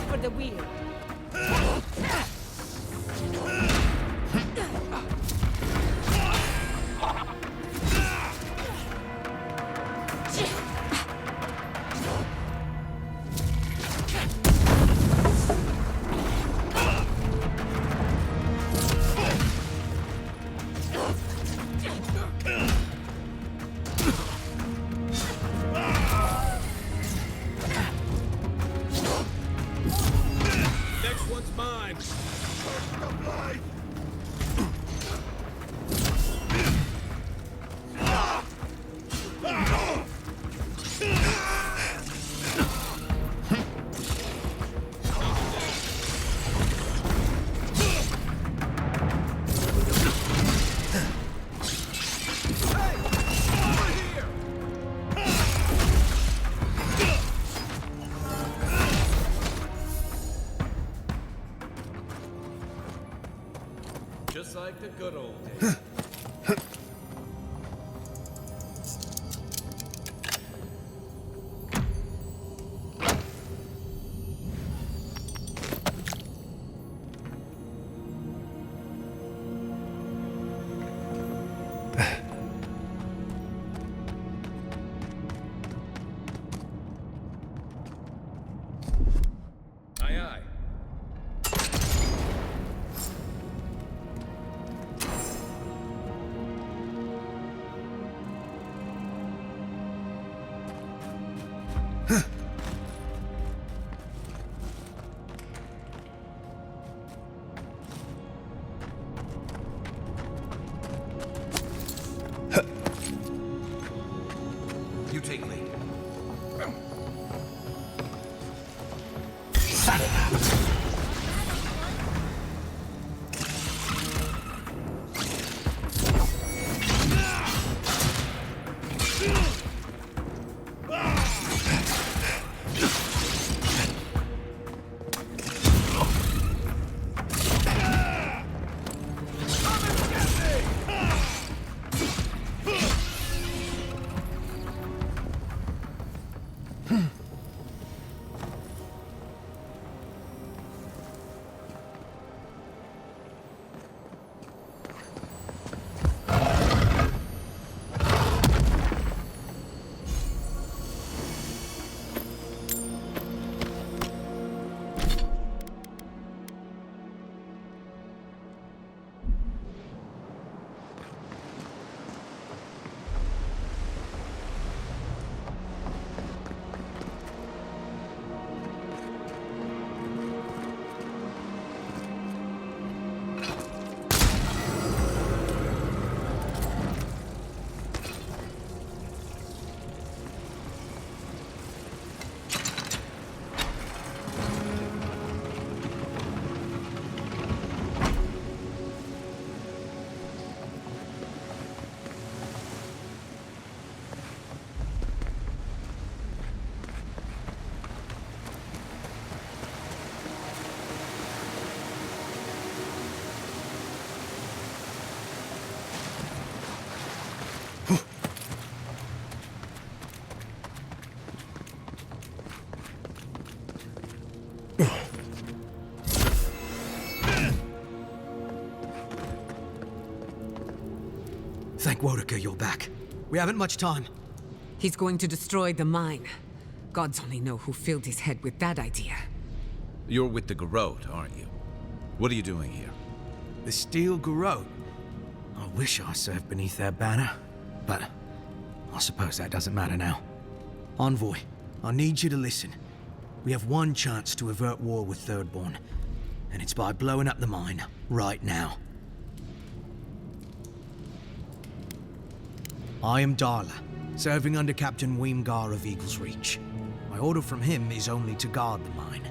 For the wheel. Next one's mine. Just like the good old days. Aye, aye. You take lead. Thank Wodeker you're back. We haven't much time. He's going to destroy the mine. Gods only know who filled his head with that idea. You're with the Garrote, aren't you? What are you doing here? The Steel Garrote? I wish I served beneath their banner, but I suppose that doesn't matter now. Envoy, I need you to listen. We have one chance to avert war with Thirdborn, and it's by blowing up the mine right now. I am Darla, serving under Captain Weemgar of Eagle's Reach. My order from him is only to guard the mine.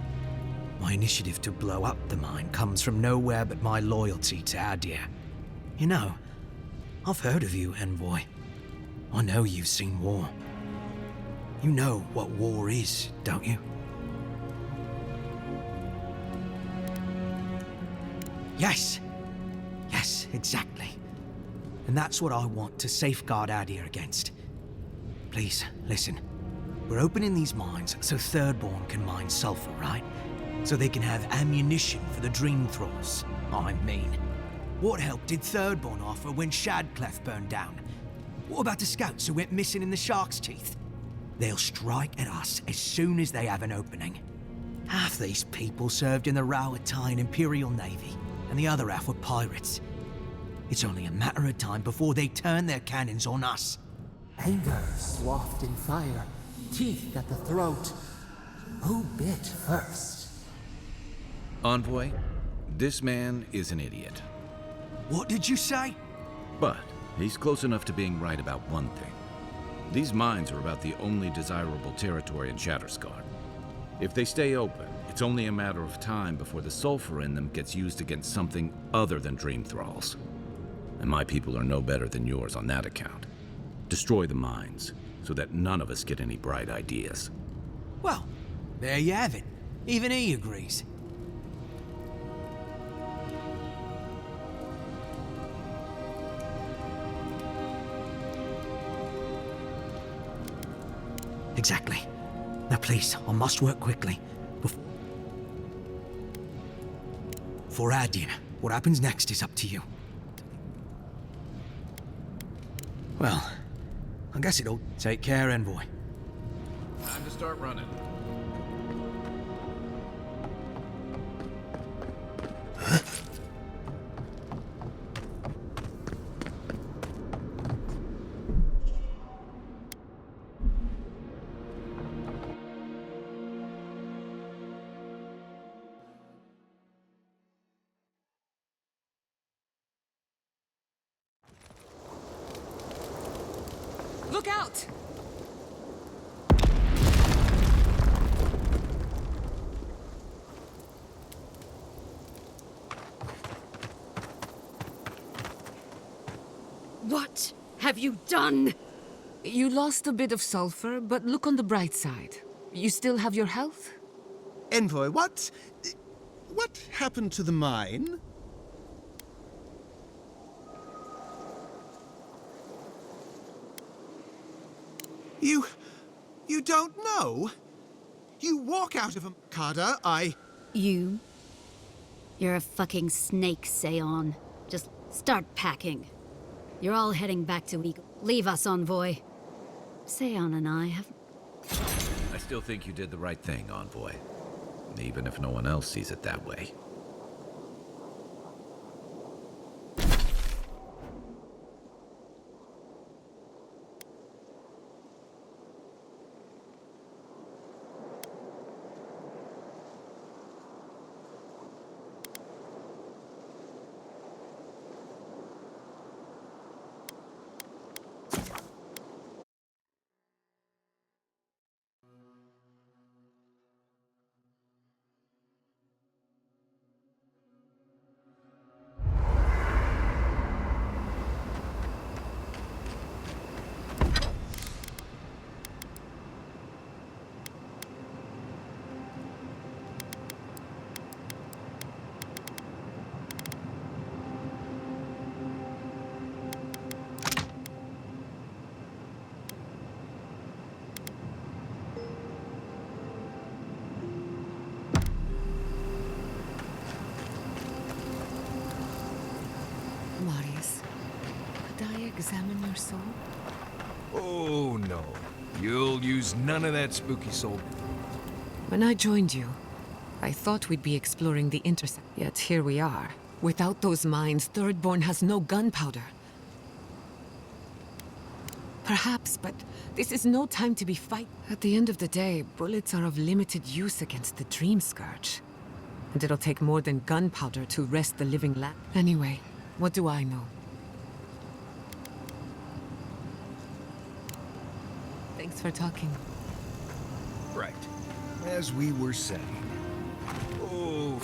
My initiative to blow up the mine comes from nowhere but my loyalty to Adir. You know, I've heard of you, Envoy. I know you've seen war. You know what war is, don't you? Yes. Yes, exactly. And that's what I want to safeguard Adir against. Please, listen. We're opening these mines so Thirdborn can mine sulfur, right? So they can have ammunition for the Dream Thralls. I mean, what help did Thirdborn offer when Shadclef burned down? What about the scouts who went missing in the Shark's Teeth? They'll strike at us as soon as they have an opening. Half these people served in the Rowatine Imperial Navy, and the other half were pirates. It's only a matter of time before they turn their cannons on us. Anger swathed in fire, teeth at the throat. Who bit first? Envoy, this man is an idiot. What did you say? But he's close enough to being right about one thing. These mines are about the only desirable territory in Shattersguard. If they stay open, it's only a matter of time before the sulfur in them gets used against something other than Dream Thralls. And my people are no better than yours on that account. Destroy the mines, so that none of us get any bright ideas. Well, there you have it. Even he agrees. Exactly. Now please, I must work quickly. For Adir, what happens next is up to you. Well, I guess it'll take care, Envoy. Time to start running. Look out! What have you done? You lost a bit of sulfur, but look on the bright side. You still have your health? Envoy, what happened to the mine? You don't know? You walk out of a... Kada, You're a fucking snake, Seon. Just start packing. You're all heading back to Eagle. Leave us, Envoy. Seon and I have... I still think you did the right thing, Envoy. Even if no one else sees it that way. examine your soul? Oh, no. You'll use none of that spooky soul. When I joined you, I thought we'd be exploring the intercept. Yet here we are. Without those mines, Thirdborn has no gunpowder. Perhaps, but this is no time to be fight. At the end of the day, bullets are of limited use against the Dream Scourge. And it'll take more than gunpowder to wrest the living lab. Anyway, what do I know? Thanks for talking. Right. As we were saying. Oh,